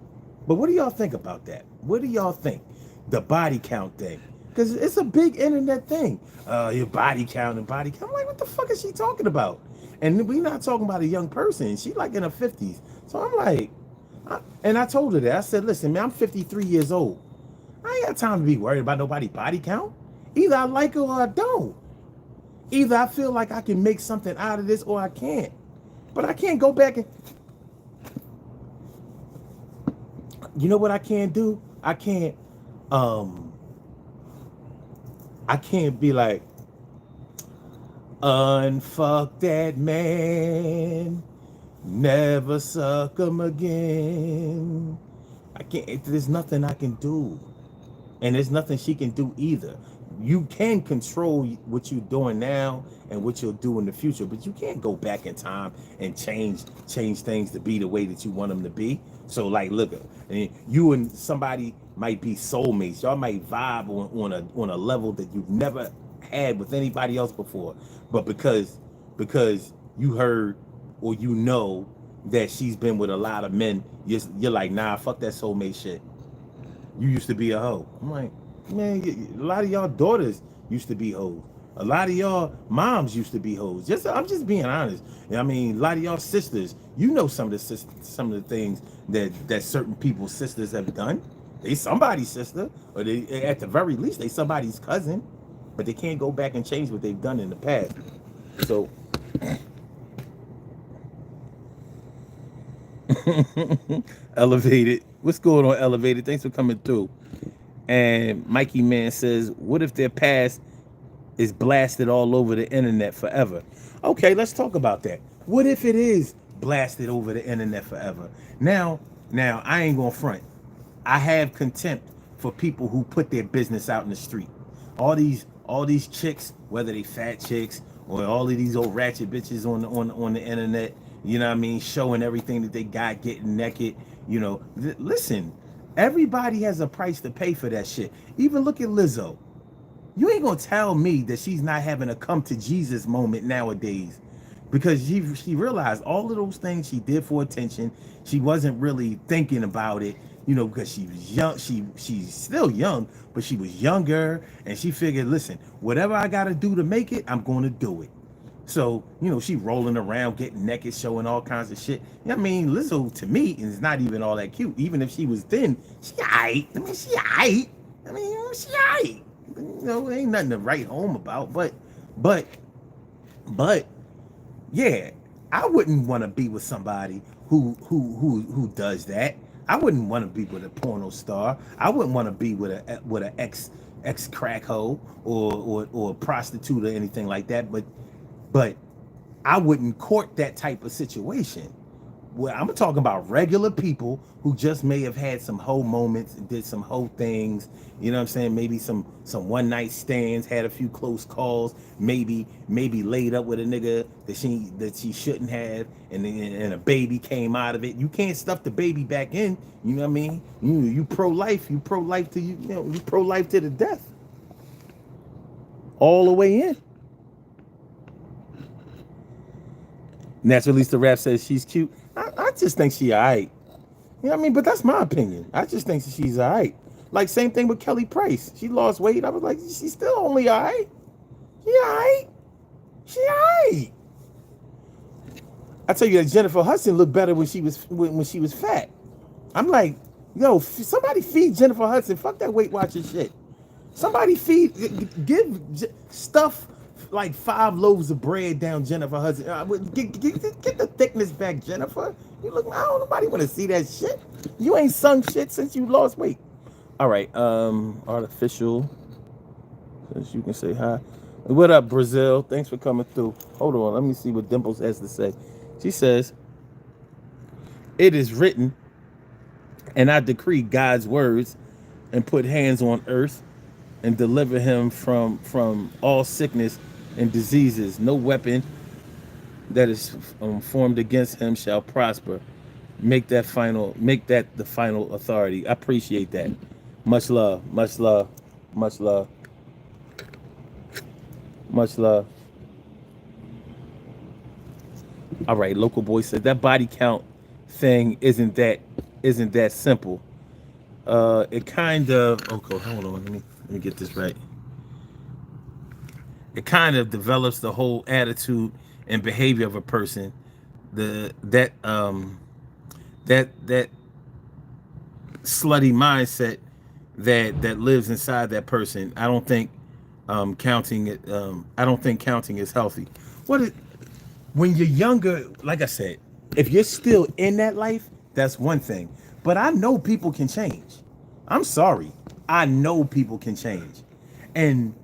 But what do y'all think about that? What do y'all think? The body count thing. Because it's a big internet thing. Your body count and body count. I'm like, what the fuck is she talking about? And we're not talking about a young person. She like in her 50s. So I'm like, and I told her that. I said, listen, man, I'm 53 years old. I ain't got time to be worried about nobody body count. Either I like her or I don't. Either I feel like I can make something out of this or I can't. But I can't go back and... You know what I can't do? I can't be like, unfuck that man, never suck him again. I can't, there's nothing I can do. And there's nothing she can do either. You can control what you're doing now and what you'll do in the future, but you can't go back in time and change things to be the way that you want them to be. So like, look, you and somebody might be soulmates. Y'all might vibe on a level that you've never had with anybody else before. But because you heard or you know that she's been with a lot of men, you're like, nah, fuck that soulmate shit. You used to be a hoe. I'm like, man, a lot of y'all daughters used to be hoes. A lot of y'all moms used to be hoes. I'm just being honest. I mean, a lot of y'all sisters, you know some of the things that certain people's sisters have done. They somebody's sister, or they at the very least they somebody's cousin, but they can't go back and change what they've done in the past. So Elevated. What's going on, Elevated? Thanks for coming through. And Mikey Man says, what if their past is blasted all over the internet forever? Okay, let's talk about that. What if it is blasted over the internet forever? Now, I ain't gonna front. I have contempt for people who put their business out in the street. All these chicks, whether they fat chicks or all of these old ratchet bitches on the internet, you know what I mean, showing everything that they got, getting naked, you know. Listen, everybody has a price to pay for that shit. Even look at Lizzo. You ain't gonna tell me that she's not having a come to Jesus moment nowadays, because she realized all of those things she did for attention. She wasn't really thinking about it, you know, because she was young. She's still young, but she was younger, and she figured, listen, whatever I gotta do to make it, I'm gonna do it. So, you know, she rolling around, getting naked, showing all kinds of shit. I mean, Lizzo, to me, is not even all that cute. Even if she was thin, she aight. I mean, she aight. I mean, she aight. You know, ain't nothing to write home about. But, yeah, I wouldn't want to be with somebody who does that. I wouldn't want to be with a porno star. I wouldn't want to be with an ex crack hoe or a prostitute or anything like that. But I wouldn't court that type of situation. Well, I'm talking about regular people who just may have had some hoe moments and did some hoe things. You know what I'm saying? Maybe some one night stands, had a few close calls, maybe laid up with a nigga that she shouldn't have, and a baby came out of it. You can't stuff the baby back in. You know what I mean? You pro-life. You pro-life to you pro-life to the death. All the way in. Naturalista Rap says she's cute. I just think she alright. You know what I mean? But that's my opinion. I just think she's alright. Like, same thing with Kelly Price. She lost weight. I was like, she's still only alright. She alright. She alright. I tell you that Jennifer Hudson looked better when she was fat. I'm like, yo, somebody feed Jennifer Hudson. Fuck that Weight Watchers shit. Somebody give stuff like 5 loaves of bread down Jennifer Hudson. Get the thickness back, Jennifer. You look, I don't nobody want to see that shit. You ain't sung shit since you lost weight. All right, Artificial, since you can say hi. What up, Brazil? Thanks for coming through. Hold on, let me see what Dimples has to say. She says, it is written, and I decree God's words and put hands on earth and deliver him from all sickness and diseases. No weapon that is formed against him shall prosper. Make that the final authority. I appreciate that. Much love, much love, much love, much love. All right, Local Boy said that body count thing isn't that simple. it kind of okay, hold on, let me get this right. It kind of develops the whole attitude and behavior of a person. The that slutty mindset that lives inside that person. I don't think counting it. I don't think counting is healthy. What is when you're younger? Like I said, if you're still in that life, that's one thing. But I know people can change. I'm sorry. I know people can change, and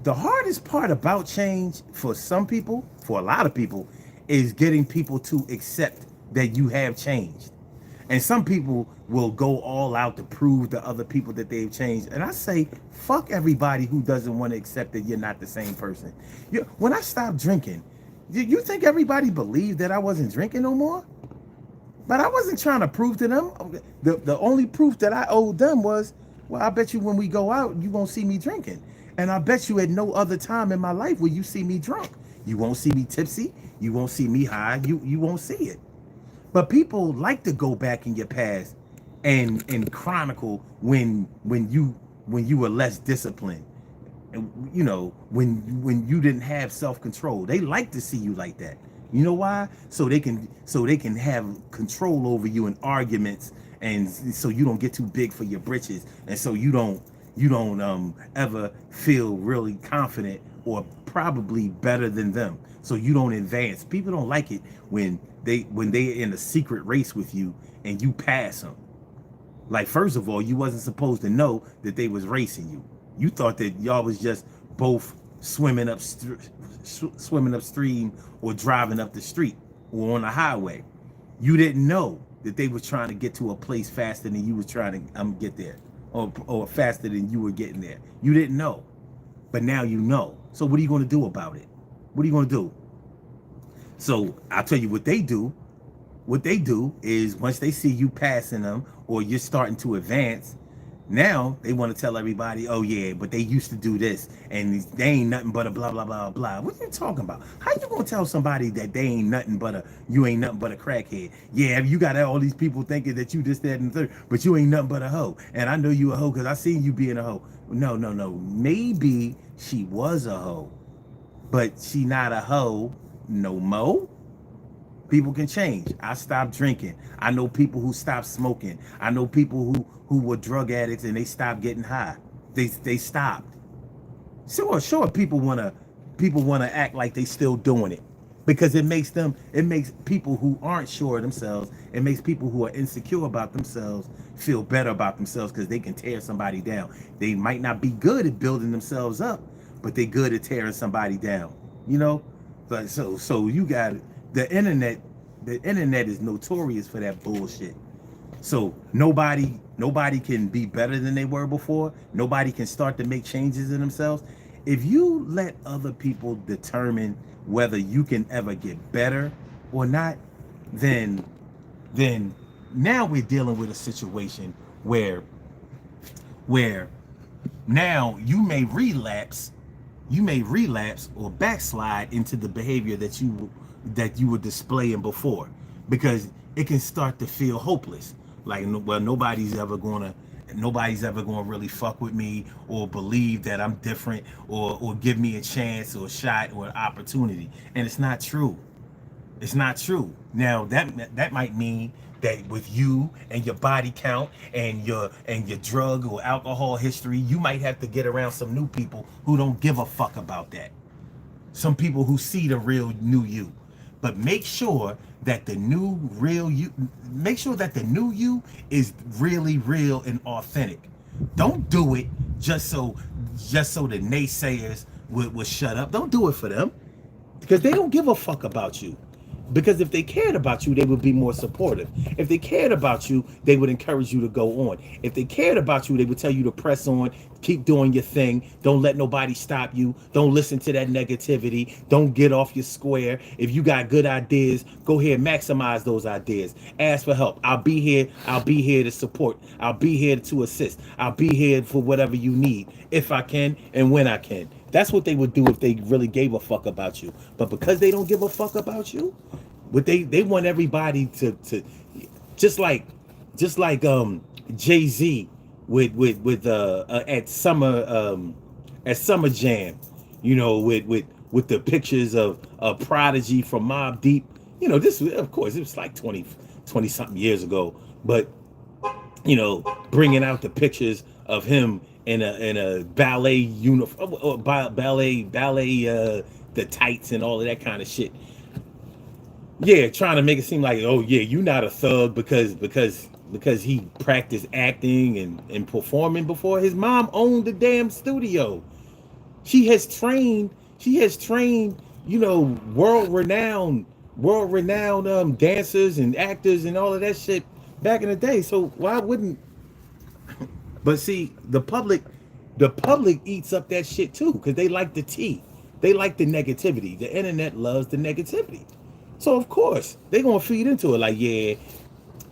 the hardest part about change for some people, for a lot of people, is getting people to accept that you have changed. And some people will go all out to prove to other people that they've changed. And I say, fuck everybody who doesn't want to accept that you're not the same person. When I stopped drinking, you think everybody believed that I wasn't drinking no more? But I wasn't trying to prove to them. The only proof that I owed them was, well, I bet you when we go out, you won't see me drinking. And I bet you at no other time in my life will you see me drunk. You won't see me tipsy. You won't see me high. You won't see it. But people like to go back in your past and chronicle when you were less disciplined. And you know, when you didn't have self-control. They like to see you like that. You know why? So they can have control over you in arguments, and so you don't get too big for your britches, and so you don't ever feel really confident or probably better than them. So you don't advance. People don't like it when they're in a secret race with you and you pass them. Like, first of all, you wasn't supposed to know that they was racing you. You thought that y'all was just both swimming upstream or driving up the street or on the highway. You didn't know that they was trying to get to a place faster than you was trying to get there, or faster than you were getting there. You didn't know, but now you know. So what are you going to do about it? What are you going to do? So I'll tell you what they do. What they do is once they see you passing them or you're starting to advance, now they want to tell everybody, oh yeah, but they used to do this and they ain't nothing but a blah, blah, blah, blah. What are you talking about? How you going to tell somebody that they ain't nothing but you ain't nothing but a crackhead? Yeah, you got all these people thinking that you this, that, and the third, but you ain't nothing but a hoe. And I know you a hoe because I seen you being a hoe. No. Maybe she was a hoe, but she not a hoe no more. People can change. I stopped drinking. I know people who stopped smoking. I know people who were drug addicts and they stopped getting high. They stopped. Sure, people wanna act like they still doing it because it makes people who aren't sure of themselves, it makes people who are insecure about themselves feel better about themselves because they can tear somebody down. They might not be good at building themselves up, but they're good at tearing somebody down. You know, like so you got the internet. The internet is notorious for that bullshit. So nobody can be better than they were before. Nobody can start to make changes in themselves. If you let other people determine whether you can ever get better or not, then now we're dealing with a situation where now you may relapse or backslide into the behavior that you were displaying before, because it can start to feel hopeless. Like, well, nobody's ever gonna really fuck with me or believe that I'm different or give me a chance or a shot or an opportunity. And it's not true. It's not true. Now that might mean that with you and your body count and your drug or alcohol history, you might have to get around some new people who don't give a fuck about that. Some people who see the real new you. But make sure that the new you is really real and authentic. Don't do it just so the naysayers would shut up. Don't do it for them, because they don't give a fuck about you. Because if they cared about you, they would be more supportive. If they cared about you, they would encourage you to go on. If they cared about you, they would tell you to press on, keep doing your thing. Don't let nobody stop you. Don't listen to that negativity. Don't get off your square. If you got good ideas, go ahead, maximize those ideas. Ask for help. I'll be here. I'll be here to support. I'll be here to assist. I'll be here for whatever you need, if I can and when I can. That's what they would do if they really gave a fuck about you. But because they don't give a fuck about you, what they want everybody to just like Jay-Z at summer jam, you know, with the pictures of Prodigy from Mobb Deep. You know, this of course it was like 20 something years ago, but you know, bringing out the pictures of him in a ballet uniform, or ballet the tights and all of that kind of shit. Yeah, trying to make it seem like, oh yeah, you not a thug because he practiced acting and performing before his mom owned the damn studio. She has trained, she has trained, you know, world renowned dancers and actors and all of that shit back in the day. So why wouldn't, but see, the public eats up that shit too because they like the tea. They like the negativity. The internet loves the negativity. So of course they gonna feed into it like, yeah,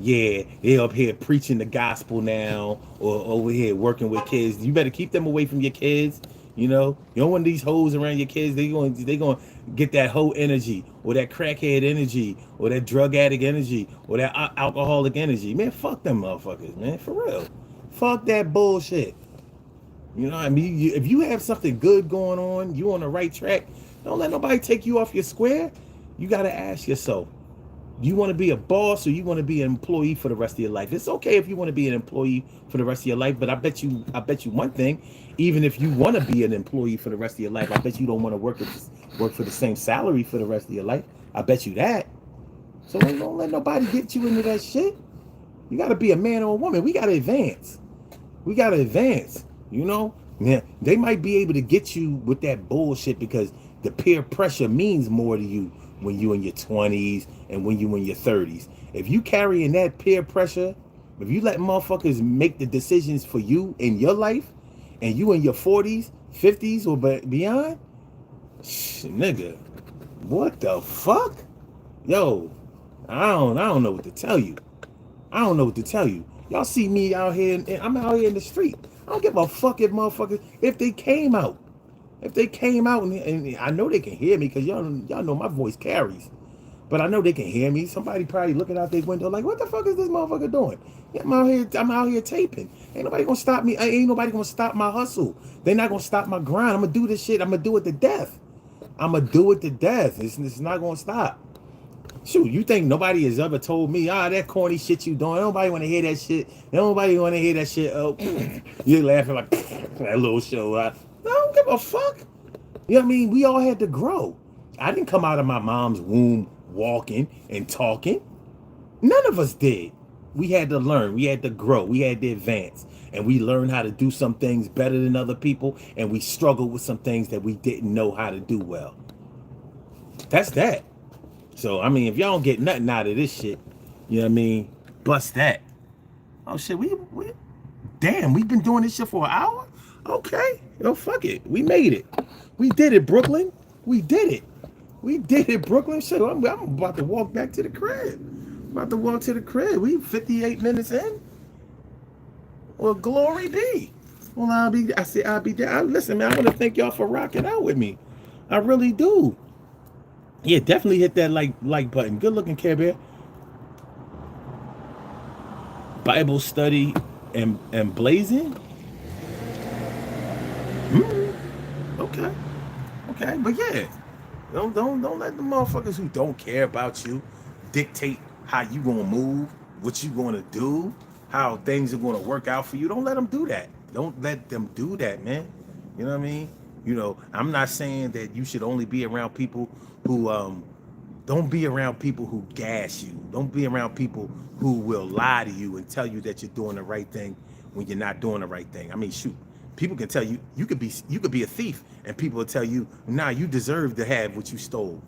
yeah, they up here preaching the gospel now, or over here working with kids. You better keep them away from your kids. You don't want these hoes around your kids. They going to get that hoe energy, or that crackhead energy, or that drug addict energy, or that alcoholic energy. Man, fuck them motherfuckers, man, for real. Fuck that bullshit. You know what I mean? If you have something good going on, you on the right track. Don't let nobody take you off your square. You got to ask yourself, do you want to be a boss or you want to be an employee for the rest of your life? It's okay if you want to be an employee for the rest of your life, but I bet you one thing, even if you want to be an employee for the rest of your life, I bet you don't want to work for the same salary for the rest of your life. I bet you that. So don't let nobody get you into that shit. You got to be a man or a woman. We got to advance. We got to advance. You know, yeah, they might be able to get you with that bullshit because the peer pressure means more to you when you in your 20s and when you in your 30s. If you carrying that peer pressure, if you let motherfuckers make the decisions for you in your life, and you in your 40s, 50s, or beyond, nigga, what the fuck? Yo, I don't know what to tell you. I don't know what to tell you. Y'all see me out here, and I'm out here in the street. I don't give a fuck if motherfuckers, if they came out. If they came out, and I know they can hear me because y'all know my voice carries. But I know they can hear me. Somebody probably looking out their window like, what the fuck is this motherfucker doing? Yeah, I'm out here taping. Ain't nobody gonna stop me. Ain't nobody gonna stop my hustle. They're not gonna stop my grind. I'm gonna do this shit. I'm gonna do it to death. I'm gonna do it to death. It's not gonna stop. Shoot, you think nobody has ever told me, that corny shit you doing? Nobody want to hear that shit. Nobody want to hear that shit. Oh, you're laughing like that little show. I don't give a fuck. You know what I mean? We all had to grow. I didn't come out of my mom's womb walking and talking. None of us did. We had to learn. We had to grow. We had to advance. And we learned how to do some things better than other people. And we struggled with some things that we didn't know how to do well. That's that. So, I mean, if y'all don't get nothing out of this shit, you know what I mean? Bust that. Oh, shit, damn, we've been doing this shit for an hour? Okay. Yo, fuck it. We made it. We did it, Brooklyn. We did it. We did it, Brooklyn. Shit, I'm about to walk back to the crib. About to walk to the crib. We 58 minutes in. Well, glory be. Well, I'll be there. Listen, man, I want to thank y'all for rocking out with me. I really do. Yeah, definitely hit that like button. Good looking, Care Bear. Bible study and blazing. Okay. Okay, but yeah. Don't let the motherfuckers who don't care about you dictate how you gonna move, what you gonna do, how things are gonna work out for you. Don't let them do that. Don't let them do that, man. You know what I mean? I'm not saying that you should only be around people who don't be around people who gas you. Don't be around people who will lie to you and tell you that you're doing the right thing when you're not doing the right thing. I mean, shoot, people can tell you you could be a thief, and people will tell you, nah, you deserve to have what you stole.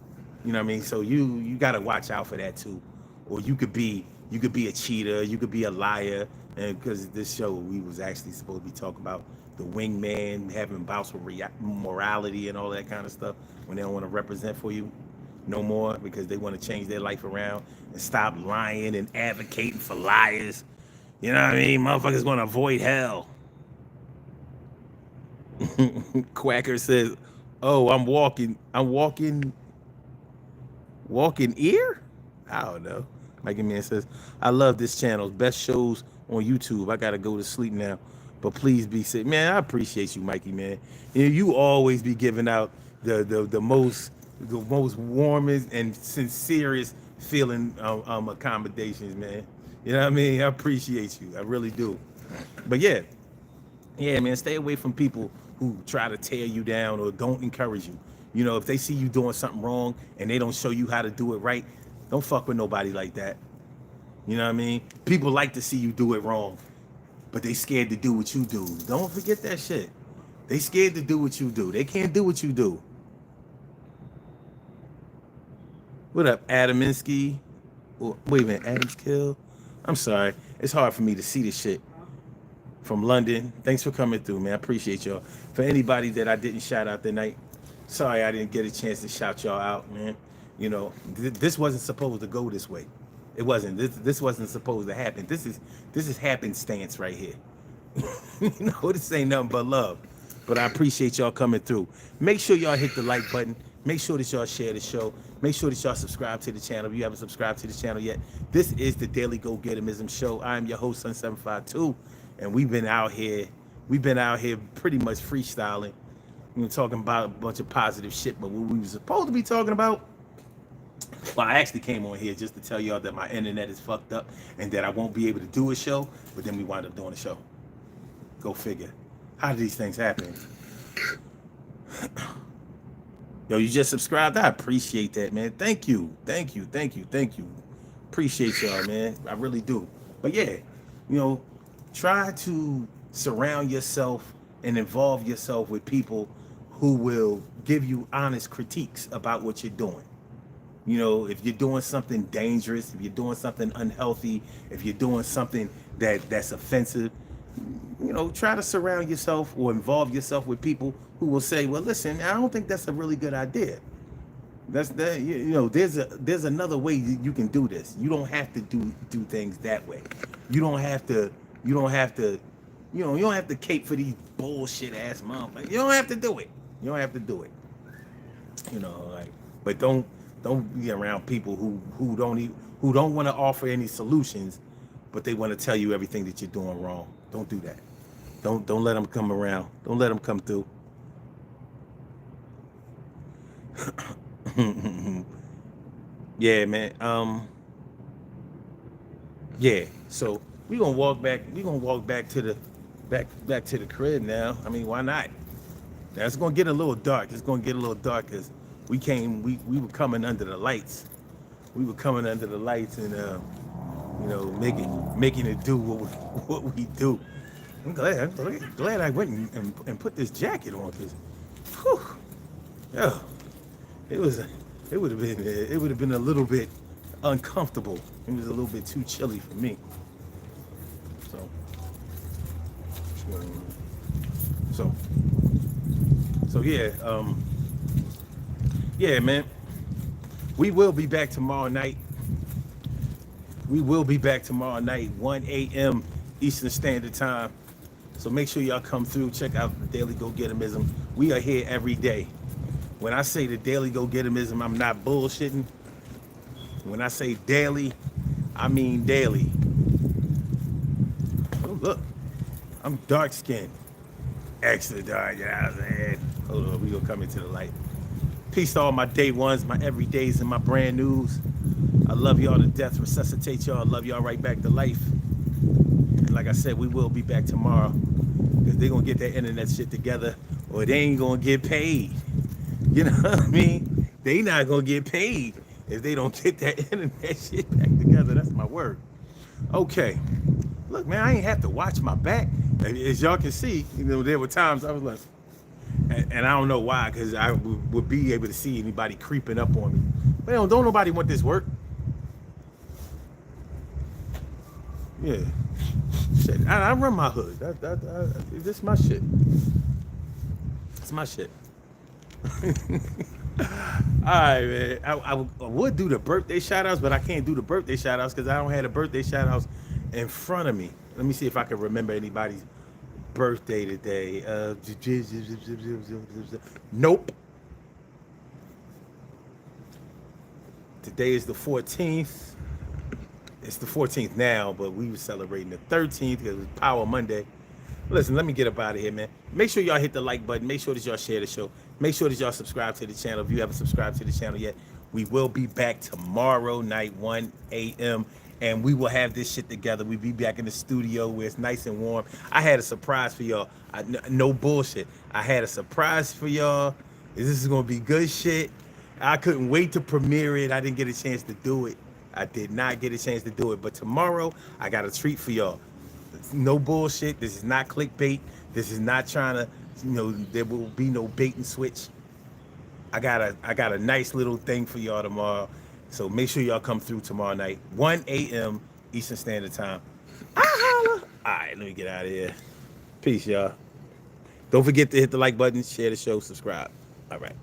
You know what I mean? So you got to watch out for that too. Or you could be a cheater, you could be a liar, and because this show we was actually supposed to be talking about the wingman having bouts with morality and all that kind of stuff when they don't want to represent for you no more because they want to change their life around and stop lying and advocating for liars. You know what I mean? Motherfuckers want to avoid hell. Quacker says, "Oh, I'm walking ear. I don't know." Mikey Man says, "I love this channel. Best shows on YouTube. I gotta go to sleep now. But please be safe. Man, I appreciate you, Mikey, man. You always be giving out the most warmest and sincerest feeling accommodations, man. You know what I mean? I appreciate you. I really do. But yeah, yeah, man, stay away from people who try to tear you down or don't encourage you. If they see you doing something wrong and they don't show you how to do it right, don't fuck with nobody like that. You know what I mean? People like to see you do it wrong, but they scared to do what you do. Don't forget that shit. They scared to do what you do. They can't do what you do. What up, Adaminsky? Wait a minute, Adams Kill? I'm sorry. It's hard for me to see this shit from London. Thanks for coming through, man. I appreciate y'all. For anybody that I didn't shout out tonight, sorry I didn't get a chance to shout y'all out, man. This wasn't supposed to go this way. It wasn't. This wasn't supposed to happen. This is happenstance right here. This ain't nothing but love. But I appreciate y'all coming through. Make sure y'all hit the like button. Make sure that y'all share the show. Make sure that y'all subscribe to the channel if you haven't subscribed to the channel yet. This is the Daily Go Getimism Show. I am your host, Sun752, and we've been out here pretty much freestyling. Talking about a bunch of positive shit, but what we were supposed to be talking about. Well, I actually came on here just to tell y'all that my internet is fucked up and that I won't be able to do a show, but then we wind up doing a show. Go figure. How do these things happen? Yo, you just subscribed? I appreciate that, man. Thank you. Appreciate y'all, man. I really do. But yeah, try to surround yourself and involve yourself with people who will give you honest critiques about what you're doing. If you're doing something dangerous, if you're doing something unhealthy, if you're doing something that's offensive, try to surround yourself or involve yourself with people who will say, well, listen, I don't think that's a really good idea. There's another way you can do this. You don't have to do things that way. You don't have to cape for these bullshit ass motherfuckers. You don't have to do it. But don't be around people who don't want to offer any solutions, but they want to tell you everything that you're doing wrong. Don't do that. Don't let them come around. Don't let them come through. Yeah, man. Yeah. So we're gonna walk back to the crib now. I mean, why not? Now it's gonna get a little dark. It's gonna get a little dark because we were coming under the lights. We were coming under the lights and making it do what we do. I'm glad I went and put this jacket on because, yeah, it would have been a little bit uncomfortable. It was a little bit too chilly for me. So yeah, yeah, man. We will be back tomorrow night. 1 a.m. Eastern Standard Time. So make sure y'all come through. Check out the Daily Go Getimism. We are here every day. When I say the Daily Go Getimism, I'm not bullshitting. When I say daily, I mean daily. Oh, look. I'm dark skinned. Extra dark. You know what I'm saying? Hold on. We gonna come into the light. Peace to all my day ones, my everydays, and my brand news. I love y'all to death. Resuscitate y'all. Love y'all right back to life. And like I said, we will be back tomorrow because they're going to get that internet shit together or they ain't going to get paid. You know what I mean? They not going to get paid if they don't get that internet shit back together. That's my word. Okay. Look, man, I ain't have to watch my back. As y'all can see, there were times I was like, and I don't know why, because I would be able to see anybody creeping up on me. But don't nobody want this work. Yeah. Shit, I run my hood. This is my shit. It's my shit. All right, man. I would do the birthday shout-outs, but I can't do the birthday shout-outs because I don't have the birthday shout-outs in front of me. Let me see if I can remember anybody's birthday today. Nope. Today is the 14th. It's the 14th now, but we were celebrating the 13th because it was Power Monday. Listen, let me get up out of here, man. Make sure y'all hit the like button. Make sure that y'all share the show. Make sure that y'all subscribe to the channel if you haven't subscribed to the channel yet. We will be back tomorrow night, 1 a.m. And we will have this shit together. We'll be back in the studio where it's nice and warm. I had a surprise for y'all. No bullshit. I had a surprise for y'all. This is gonna be good shit. I couldn't wait to premiere it. I didn't get a chance to do it. I did not get a chance to do it. But tomorrow, I got a treat for y'all. No bullshit. This is not clickbait. This is not trying to, there will be no bait and switch. I got a nice little thing for y'all tomorrow. So make sure y'all come through tomorrow night, 1 a.m. Eastern Standard Time. All right, let me get out of here. Peace, y'all. Don't forget to hit the like button, share the show, subscribe. All right.